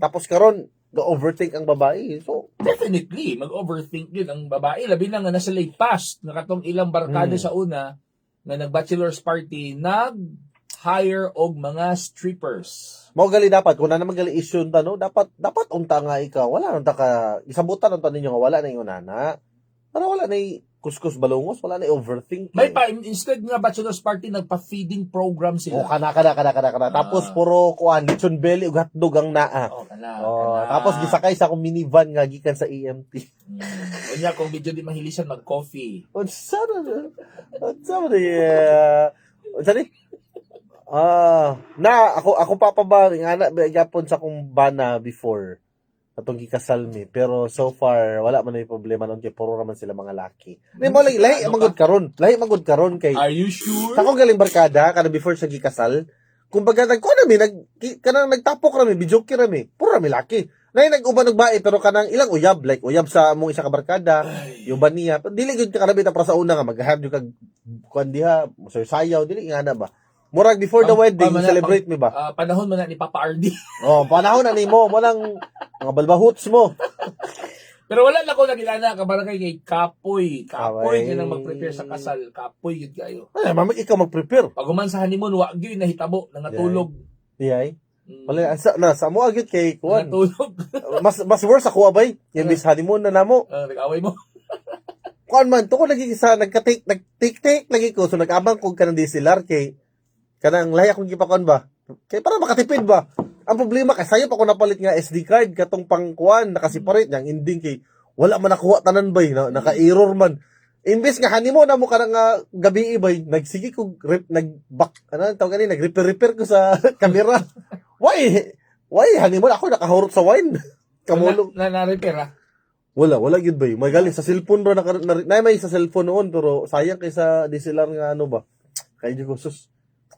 Tapos karon ga-overthink ang babae. So Definitely, mag-overthink yun ang babae. Labi na nga nasa late past. Nakatong ilang barkada sa una na nag-bachelor's party, nag-hire og mga strippers. mao gali dapat kung na naman gali issue no dapat unta nga ikaw wala nang ka isabutan unta ninyo nga wala na yung nana. Para wala na kuskus balungos, wala na overthink. May pa, instead nga bachelor's party, nagpa-feeding program O sila. kana. Tapos puro kuan lechon belly ug hotdog ang naa. Kana. Tapos gisakay sa akong minivan nga gikan sa EMT. Unya, kung medyo di mahilisan, mag-coffee. Unsa ni? Ako papaba nga na gyapon sa akong bana before atong gikasal mi pero so far wala man may problema nun kay puro naman sila mga laki. Ni mo lahi magud karon. Lahi magud karon kay Are you sure? sa akong galing barkada kada before sa gikasal. Kumbaga nagkuha na mi kanang nagtapok ra mi, bijoke ra mi. Puro ra mi laki. Nay nag-uban og bae pero kanang ilang uyab like uyab sa among isa ka barkada, yung niya. Dili gyud ka karabi ta para sa una nga mag-have yung kag kuan diha, sayaw dili nga na ba. Murag before the wedding, celebrate mi ba? Panahon mo na ni Papa RD. Panahon na nimo mo lang mga balbahuts mo. Pero wala na ko nagilana kabarangay kay Kapoy. Kapoy Away. din ang mag-prepare sa kasal. Kapoy yun kayo. Ay, mamig ikaw mag-prepare. Pag human sa honeymoon, wa gyud nahitabo nang natulog. Di ay. Wala sa mo agit kay kuan. Natulog. Mas worse ako abay. Yung bis honeymoon na namo. Nag-away mo. Kuan man to ko lagi sa nagka-take lagi ko so nag-abang kog kanang DSLR kay kanang lahi akong gipakon ba. Kay para makatipid ba. Ang problema kay sayo pa ko napalit nga SD card katong pangkuan nakasiparate yang ending kay wala man nakuha tanan bay naka-error man. Imbes nga honeymoon na mo kanang gabi bay nagsige ko nag-back nag-repair ko sa camera. Why honeymoon ako nakahurot sa wine. Kamulong Na-repair wala gid bay. May galing sa cellphone bro na may sa cellphone noon pero sayang kay sa DSLR nga ano ba. Kay ko sus.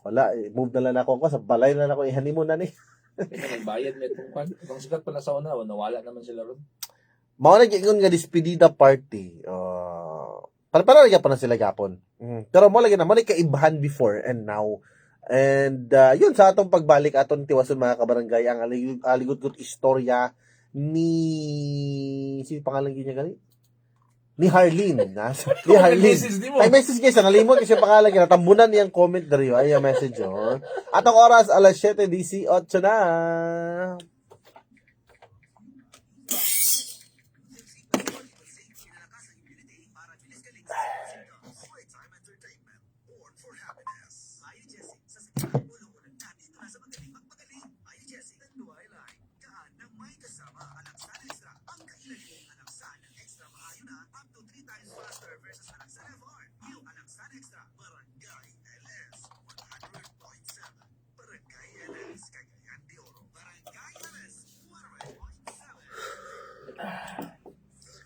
Wala move na lang ako sa balay na lang ako i-honeymoon na ni. Nagbayad may itong kwan. Itong sikat pa na sa una, nawala naman sila ron. Mao na gyud nga despedida party. Para pa na sila gapon. Pero mo lagi na mo kaibahan before and now. And yun sa atong pagbalik aton tiwason mga kabarangay ang aligot istorya ni si pangalan niya gali? Ni Harleen. Ni Harleen. Ay message guys, nalimot kasi pangalan niya natambunan niyang comment dari ay message oh. Atong oras alas 7:18 na.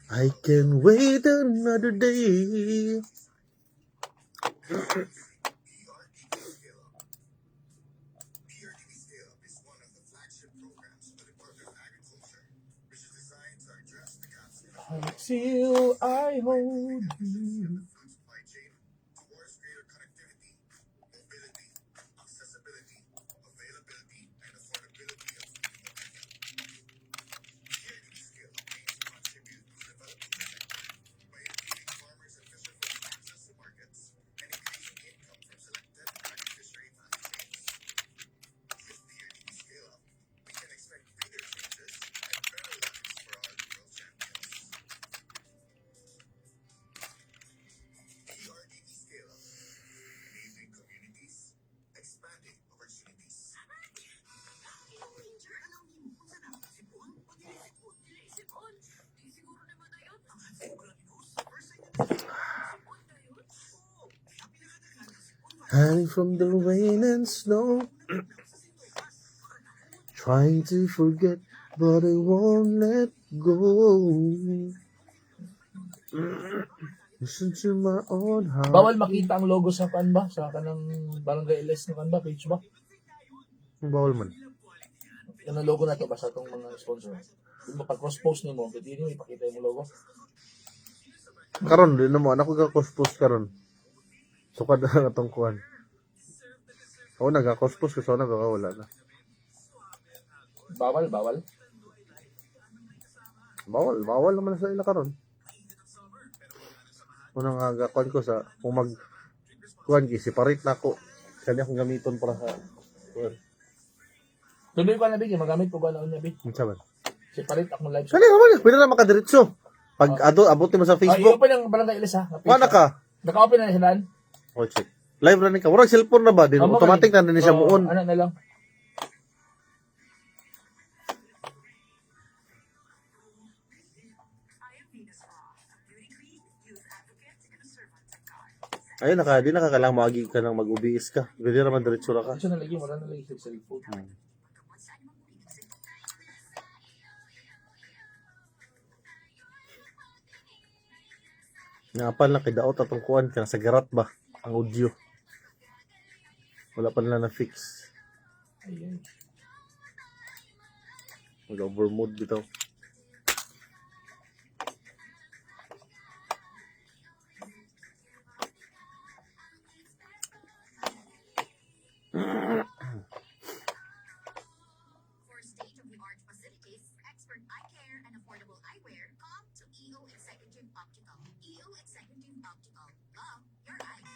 I can wait another day. Until I hold you. Hiding from the rain and snow, trying to forget, but I won't let go. Listen to my own heart. Bawal makita ang logo sa kan ba? Sa kanang Barangay LS na kan ba? Page ba? Bawal man. Yan ang logo na to ba sa itong mga sponsor? Kung mapag-cross-post nyo mo, pwede nyo ipakita yung logo. Karon din na mo, anak ko ka-post karon. Sukad na atong kuhan. Ako nagka-post kasi ako nagkakawala na. Bawal. Bawal naman sa ila karon. Unang agakuan ko sa kung mag kuan separate na ako. Kani akong gamiton para sa kuan. Tuloy ko na bigyan, magamit ko ganoon niya bigyan. Unsa man? Separate akong live. Kani naman, pwede na makadiretso. Pag abutin mo sa Ay, Facebook, i-open ang Barangay LS ha. na page, wala ha? ka. Naka-open na siya. Oh, check. Live running ka. Murag cellphone na ba? Din automatic na din siya muon. Ano na lang. Ayun, di nakakalang magi ka nang mag-UBS ka. Pwede naman diretso na ka. Kasi nalagay, wala nalagay sa cellphone. Napal na kidaot atong kuan ka sa garat ba? Ang audio. Wala pa nila na-fix. Ayun. Mag-overmood bitaw. For state-of-the-art facilities, expert eye care, and affordable eyewear, come to EO Executive Optical. EO Executive Optical. Love your eyes.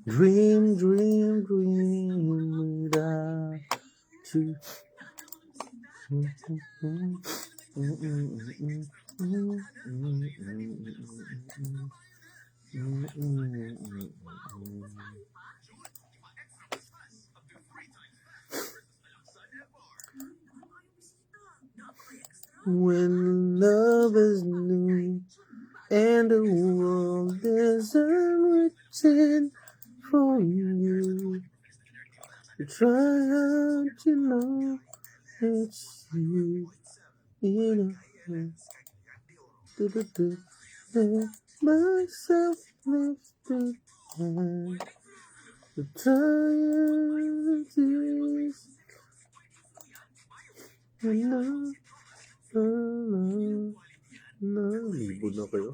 Dream without you. When love is new and the world is unwritten for you, you try out to know it's you. You know, let myself lifted high. The time is libod na kayo.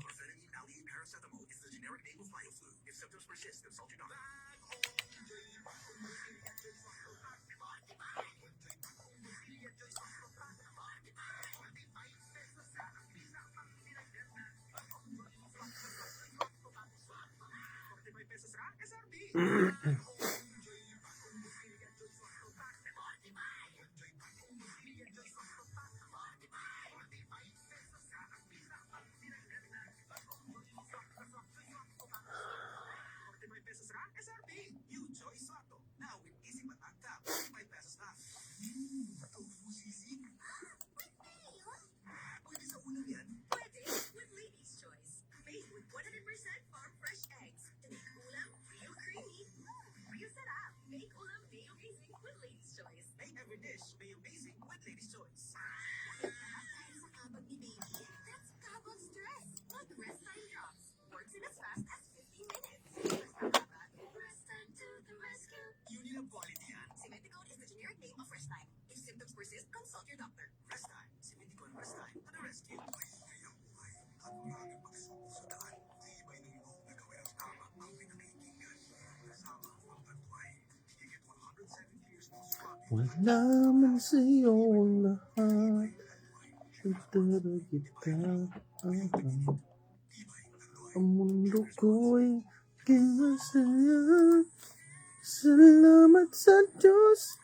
Pwede with Lady's Choice. Made with 100% farm fresh eggs. To make ulam real creamy. Real sarap. Make ulam may amazing with Lady's Choice. Make every dish may amazing with Lady's Choice. Dahil sa kabag ni baby, that's kabag stress. Like rest time drops. Works in as fast as 15 minutes. Rest time to the rescue. Unilab quality yan. Simeticone is the generic name of Rest Time. If symptoms persist, consult your doctor. Rest Time. Simeticone Rest Time to the rescue. At maaga magsuko sa daan, tibay ng loob na gawin ang tama ang Wala man sa'yo lahat. Pero kita ang mundo ko'y kinasaya. Salamat sa Diyos.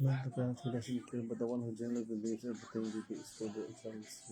Not the parents who doesn't care, but the one who generally believes everything they is for the exams.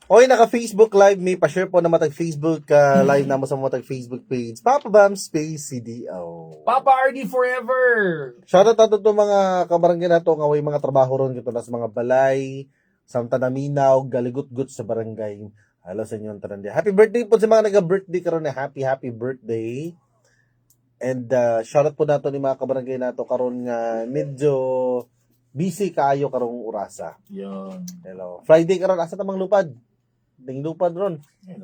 Oy, naka-Facebook live may pa-share po na matag-Facebook live na mo sa matag-Facebook page. Papa Bam Space CDO. Papa RD forever! Shoutout nato to mga kabarangay nato nga way mga trabaho ron kito na sa mga balay, sa Tanaminaw, galigut-gut sa barangay. Hello sa inyo ang tanan. Happy birthday po sa mga naga-birthday karon na happy birthday. And shoutout po nato ni mga kabarangay nato karon nga medyo busy kaayo karong orasa. Yan. Hello. Friday karon asa tamang lupad? Ding lupad ron. Yan,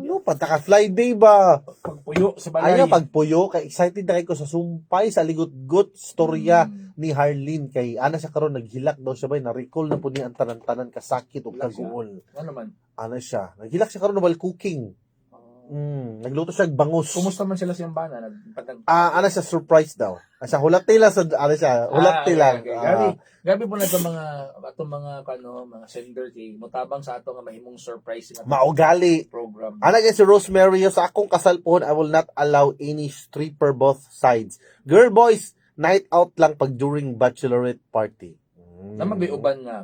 Lupad taka Friday ba? pagpuyo sa balay. Ayaw pagpuyo kay excited na kay ko sa sumpay sa ligot-got storya ni Harleen kay ana siya karon naghilak daw siya bay na recall na po ni ang tanan-tanan kasakit ug kaguol. Ano naman? Ana siya naghilak siya karon while cooking. Nagluto siya og bangus. Kumusta man sila siyang bana? Ana siya surprise daw. Siya hulati lang sa ana siya hulati lang. Gabi po na itong mga sender kay mutabang sa ato nga mahimong surprise nga Maugali. program. Ana kay si Rosemary sa akong kasal po I will not allow any stripper both sides. Girl boys, night out lang pag during bachelorette party. Na mag-uban nga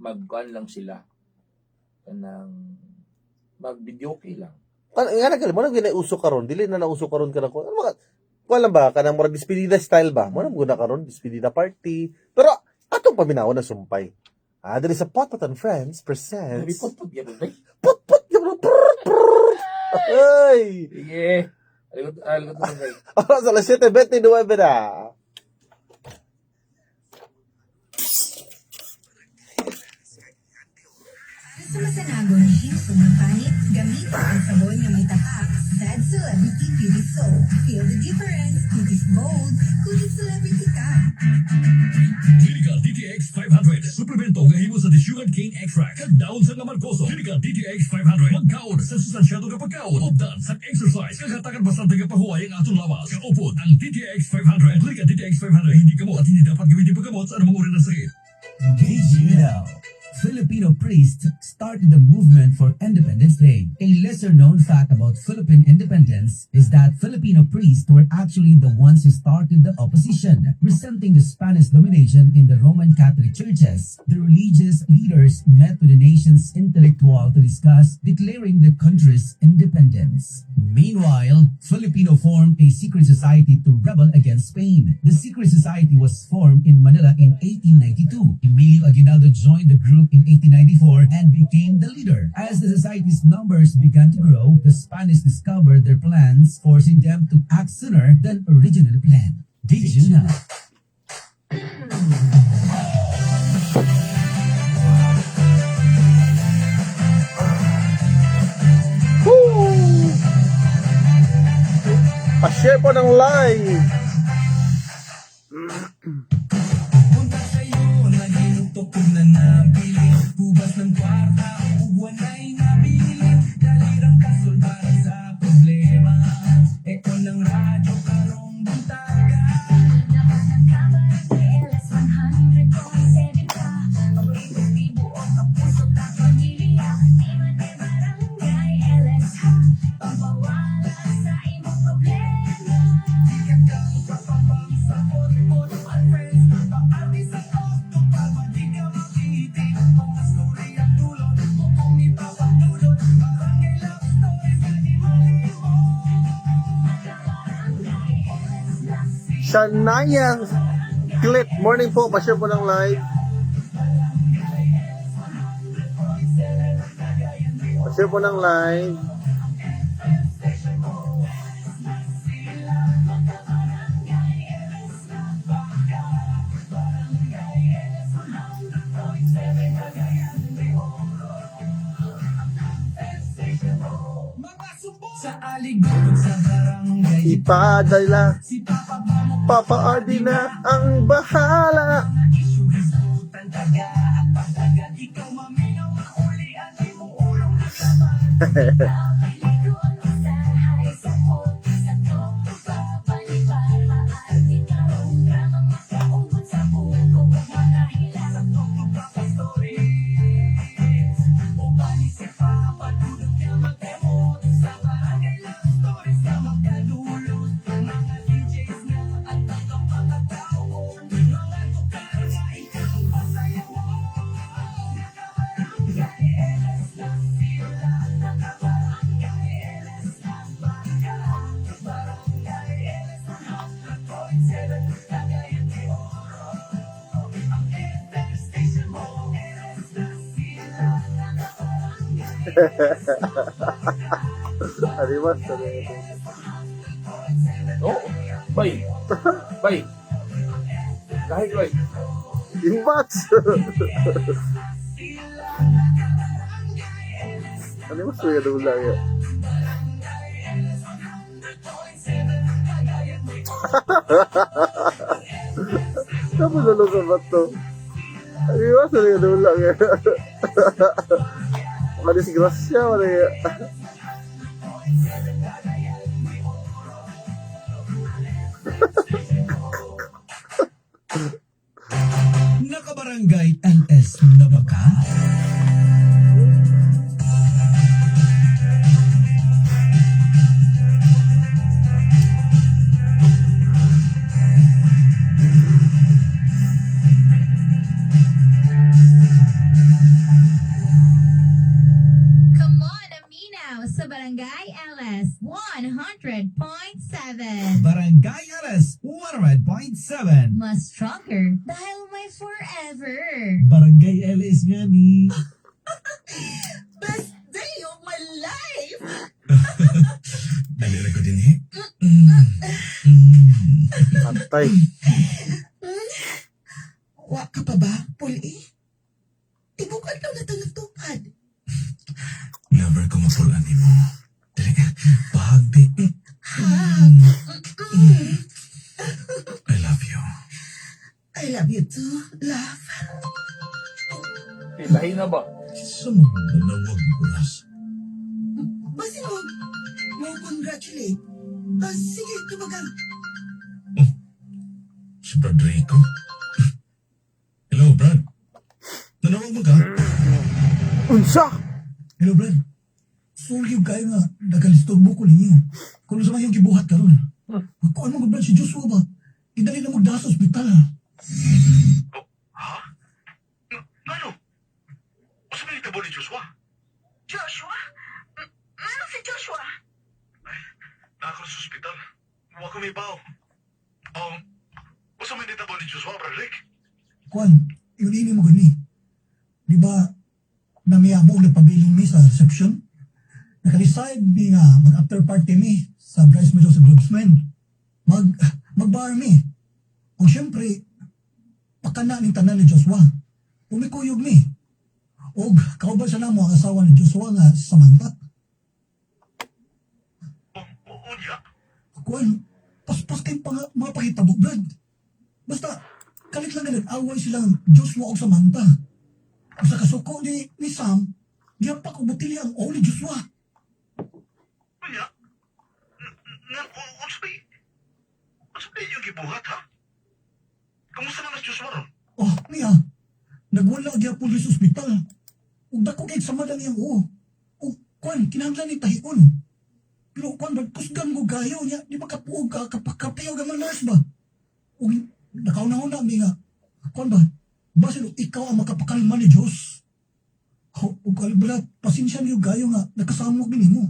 magkuan lang sila. Kanang mag-videoke lang. Nga nagal mo nang ginauso karon dili na nauso karon kana ko. Wala ba kanang murag despedida style ba? Mo nang guna karon despedida party. Pero atong paminaw na sumpay. There is a Potpot and Friends presents. Put yan ba? Put yan. Ay. Sige. Aligot mo guys. Oras alas 7:29 na. Sa masanagon ni Hilson ng panit, gamitin ang sabon na may tatak. Sad Celebrity Beauty Soap. Feel the difference. Kutis bold. Kutis celebrity ka. Clinical DTX 500. Suplemento nga himo sa desugared cane extract. Kag daon sa Marcoso. Clinical DTX 500. Magkaon sa sustansyado nga pagkaon. Updan sa exercise. Kagatakan bastante nga pahuway ang atong lawas. Kaupod ang DTX 500. Clinical DTX 500. Hindi gamot at hindi dapat gamitin paggamot sa anumang uri ng sakit. Did you know? Filipino priests started the movement for Independence Day. A lesser-known fact about Philippine independence is that Filipino priests were actually the ones who started the opposition, resenting the Spanish domination in the Roman Catholic churches. The religious leaders met with the nation's intellectual to discuss declaring the country's independence. Meanwhile, Filipino formed a secret society to rebel against Spain. The secret society was formed in Manila in 1892. Emilio Aguinaldo joined the group throne in 1894 and became the leader. As the society's numbers began to grow, the Spanish discovered their plans, forcing them to act sooner than originally planned. Did you know? Woo! Pa-share po ng live. Punta sa'yo, naginutok ko na nabili. Kubas ng kwarta, uwan ay nabili. Dalirang kasol para sa problema. Eko ng radyo, karong buntaga. Shania Clip, morning po, pa-share po ng live. Pa-share po ng live. Sa aligon sa barangay, Ipadala, si Papa Mamo Papa RD na ang bahala. isuhisgutan taga at pagdagat. Ikaw maminaw, ulian ay mo ulong Arimas, Oo. Bay. Bay. Kahit bay. Imbats. Arimas, suya dulu lang ya. Kamu dulu sa bato. Arimas, suya dulu lang ya. Madisgrasya, wala ya. Nakabarangay LS na ba ka? Come on, Aminaw sa Barangay LS 100.7. Barangay LS 100.7. Mas stronger dahil may forever. Barangay LS nga ni. Best day of my life! Dalira ko din eh. Patay. Wa ka pa ba, Puli? Tibukan daw na tupad. Never ko mapulaan ni mo. Dali, bahagbi. I love you. I love you too, love. Lahi na ba? Sa mga nanawag oras. Basta mo congratulate. Sige, tumagan. Si Brad Rico. Hello, Brad. Nanawag mo ka? Unsa? Hello, Brad. Sorry kayo nga, nagalistorbo ko ninyo. Kung sa mayong gibuhat ka ron. Kuan mo Brad si Joshua ba? Idali na magda sa ospital. Ano? Masa may tabo ni Joshua? Joshua? Ano si Joshua? Nakako sa ospital. Huwag ko may bao. Masa may tabo ni Joshua, Brad Rick? Kuan, yun ini mo gani. Di ba, na mi amo nagpabiling mi sa reception. Naka-decide mi nga mag-after party mi sa bridesmaids sa groomsmen. Mag-bar mi. O syempre, pakana ning tanan ni Joshua. Umikuyog mi. O kauban siya na mo ang asawa ni Joshua nga si Samantha. Unya, Kuan, paspas kay mga pakitabo, Brad. Basta, kalit lang nga nag-away silang Joshua o Samantha. Sa kasuko ni Sam, diyan pa kubutili ang o ni Joshua. unya, unsay yung gibuhat ha? Kamusta man ang Joshua ron? Oh, niya, nagwala diya po sa ospital. Ug dako kay sama lang iyang o. Ug kuan, kinahanglan ni tahion. Pero kuan, kusgan ko gayo niya, di ba kapuog ka, kapakapiyo ka man nurse ba? Ug nakauna-una mi nga, kuan ba, basin ikaw ang makapakalma ni Diyos. Ug kalbala, pasensya niyo gayo nga, nakasamog din mo.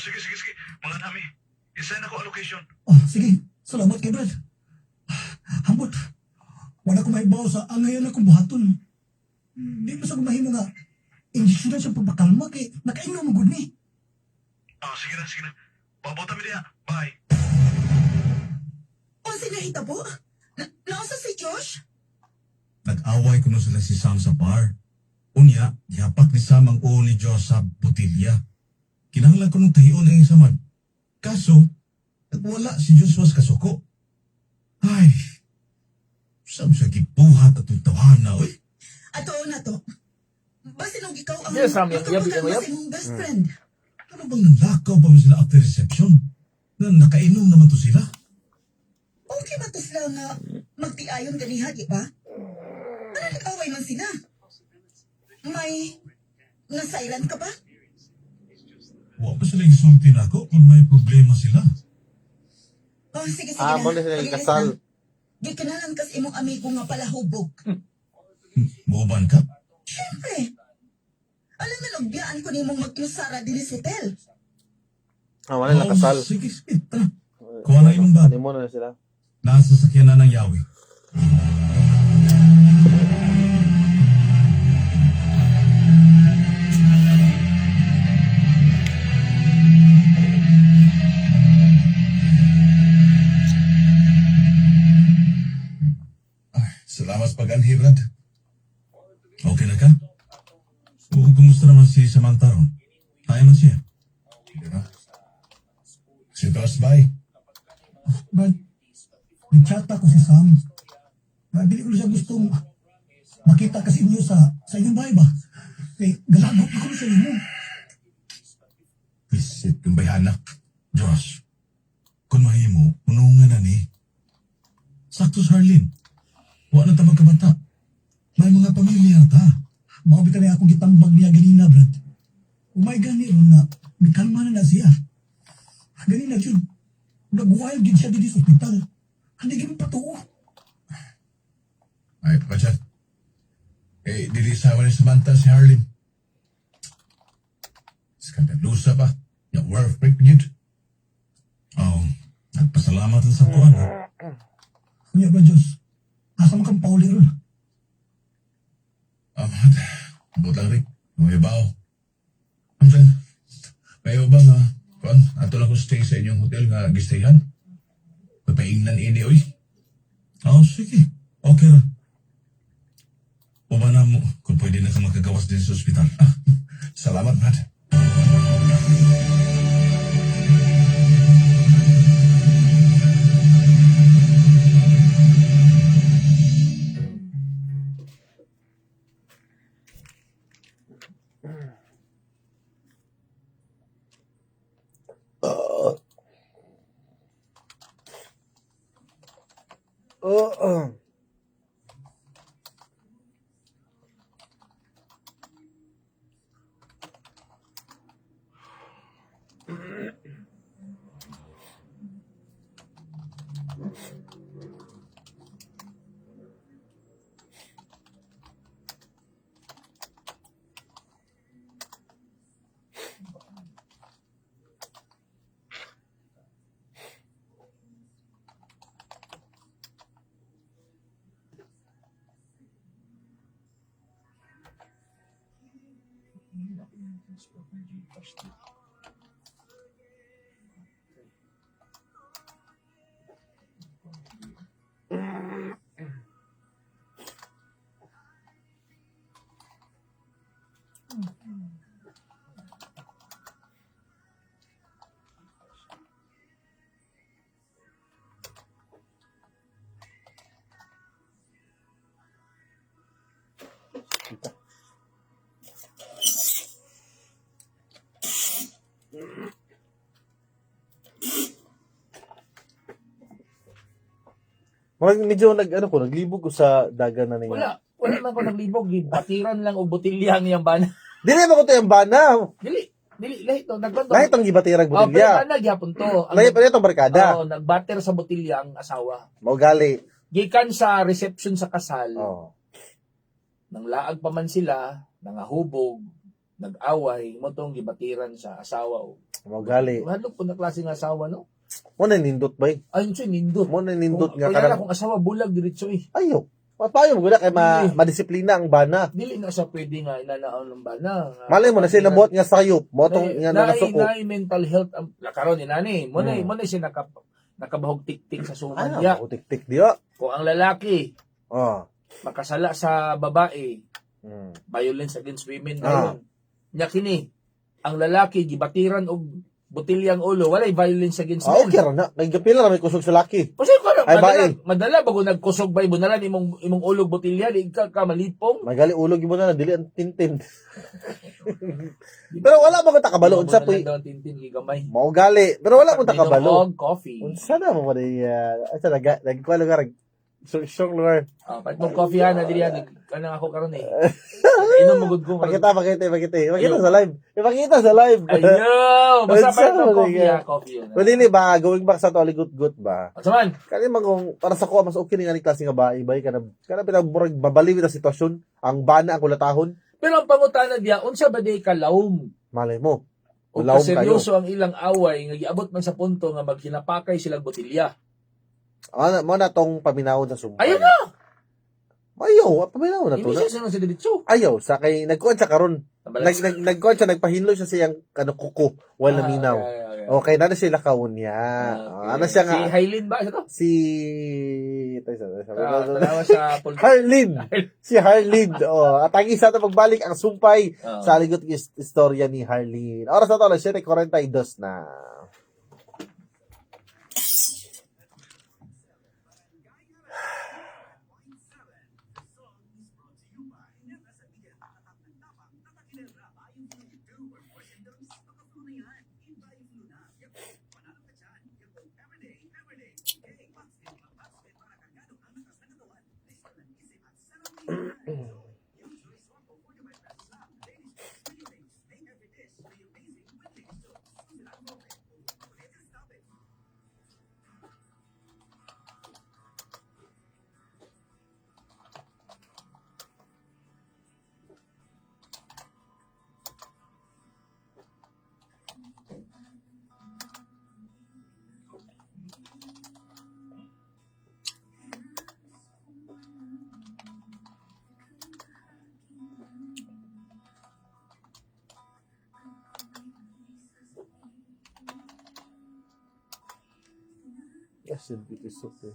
Sige. Mga nami, isend ako ang location. Oh, sige, salamat kay Brad. Hambot, wala ko maibaw sa angayan akong buhaton. Di ba sa mahimo nga, injection na siya papakalma kay nakainom mo gud ni. Sige na. Pabuta mi diha. Bye. O sinahita po? Nausa si Josh? Nag-away ko na sila si Sam sa bar. Unya, yapak ni Sam ang uo ni Diyos sa botilya. Kinahanglan ko nung tahiyon ang isaman. Kaso, nagwala si Joshua sa kasuko. Ay, saan siya gibuhat at utawahan na, oy? Ato na to. Basin og ikaw ang Yes, Sam, yung makapakalma sa imong best friend. Ano bang nanlakaw pa mo sila after reception? Na nakainom naman to sila? Okay ba to sila nga magtiayon ganiha, di ba? Ano nag-away man sila? May nasairan ka ba? Huwag pa sila insultin ako kung may problema sila. Oh, sige Ah, na. mo na sila Pagilis kasal. na. Gikanalan kas imong amigo nga pala hubog. Muban ka? Siyempre. Alam na lugbiyaan ko nimong mag-iusara din sa hotel. Wala na kasal. Sige. Tara. Kuha na yung bag. Honeymoon na sila. Nasa sasakyan na ng yawi. Salamat sa pag-anhi, Brad. Okay na ka? Oo, kumusta naman si Samantha ron? Kaya man siya? Hindi na. Si Tos, bye. Brad, nag-chat ako si Sam. Dili ko siya gustong makita kasi inyo sa inyong bahay ba? Kay galagot ko sa inyo. Visit yung bayhanak. Josh, kung mahimo, unungan na ni. Sakto sa Harlin. Wala na ta magkabata. May mga pamilya ta. Makabitan na akong gitambag niya ganina, Brad. Umay gani ron na, may kalma na siya. Ganina yun, nag-wild din siya dito sa ospital. Hindi ganun patuo. Ay, pakachat. Dili sawa ni Samantha si Harlin. Skandalusa pa. Yung worth break yun. Nagpasalamat sa tuwan. Kuya ba, Diyos? Asa mo kang pauli ron? Amat. Butang rin. May bao. Amsan. Kayo ba nga? Kuan, ato lang ko stay sa inyong hotel nga gistayhan. Papaingnan ini, oy. Sige. Okay ra. Uba na mo kung pwede na ka magkagawas din sa ospital. Salamat, Brad. Medyo naglibog ko sa dagan na niya. Wala man ko naglibog, batiran lang og botilya niyang bana. Dili ba ko to yung bana? Dili lahi to nagbanto. Lahi itong gibatirang Pero botilya. bana gyapon to. Lahi pa itong barkada. Nagbater sa botilya ang asawa. Mao gali. Gikan sa reception sa kasal. Oh. Nang laag pa man sila, nangahubog, nag-away, mo tong gibatiran sa asawa. Mao gali. Hadlok po na klase ng asawa, no? Mo na nindot ba? Ayun siya, nindot. Mo na nindot nga Kaya kanang kung asawa, bulag, diretso eh. ayo. Papayo mo gula kay madisiplina ang bana. Dili na siya pwede nga inanaon ng bana. Malay mo na siya nabuhat nga sayop. Mo tong nga nasuko. Naay mental health ang lakaron ni nani. Mo na siya nakabahog tik-tik sa suman niya. Tik-tik diya. Kung ang lalaki Oh. makasala sa babae, violence against women na yun. Nya kini, ang lalaki gibatiran og botilyang ulo, walay violence against men. Okay ra na. Nagapila ra may kusog sa laki. Kasi ko Ay, madala bago nagkusog bay bunalan imong ulog botilya di ka malipong. Magali ulog mo na dili ang tintin. Pero wala mo ka kabalo unsa puy. Tintin gigamay. Mao gali. Pero wala mo ta kabalo. Coffee. Unsa na mo ba asa nagkuha lugar. Syong lugar. Pat mo coffee na dili kanang ako karon eh. Inom mo gud ko. Pakita sa live. Ipakita sa live. Ayo, basta pa mo coffee. Pwede ni ba going back sa toli gut ba? Saman. Kani man kung para sa ko mas okay ni ani klase nga bae kana pinagburag babaliw na sitwasyon ang bana ang kulatahon. Pero ang pangutana diya unsa ba day kalawom? Malay mo. O Ulawom kayo. seryoso ang ilang away nga giabot man sa punto nga maghinapakay silang botilya. Mo na tong paminawon sa sumpay. Ayun na. Ayaw, paminawon na to Hindi na. siya sunod sa diretso. Ayaw, sa kay nagkuhan siya karon. Nagkuhan siya, nagpahinlo siya siyang kuko, wala minaw. Okay, nana sila kaon niya. Ano siya nga? Si Hailin ba? Ito? Tanawa sa Harlin. Si Harlin. At ang isa na pagbalik ang sumpay sa ligot istorya ni Harlin. Oras na to, 7:42 na. Yes, it's okay.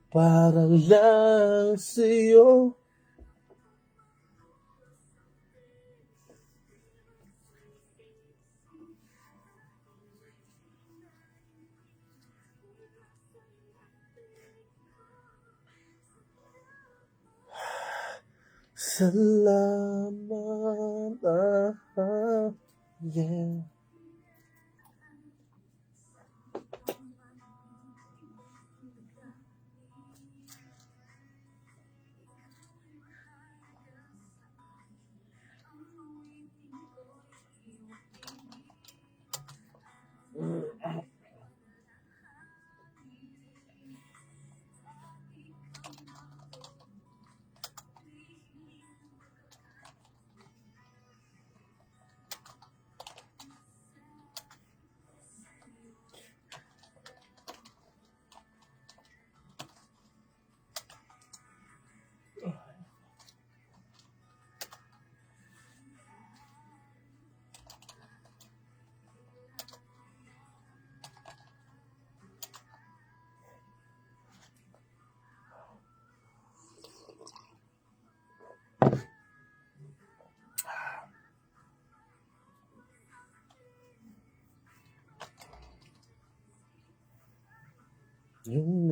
Para lang sa'yo. Salamat. Yeah. Yung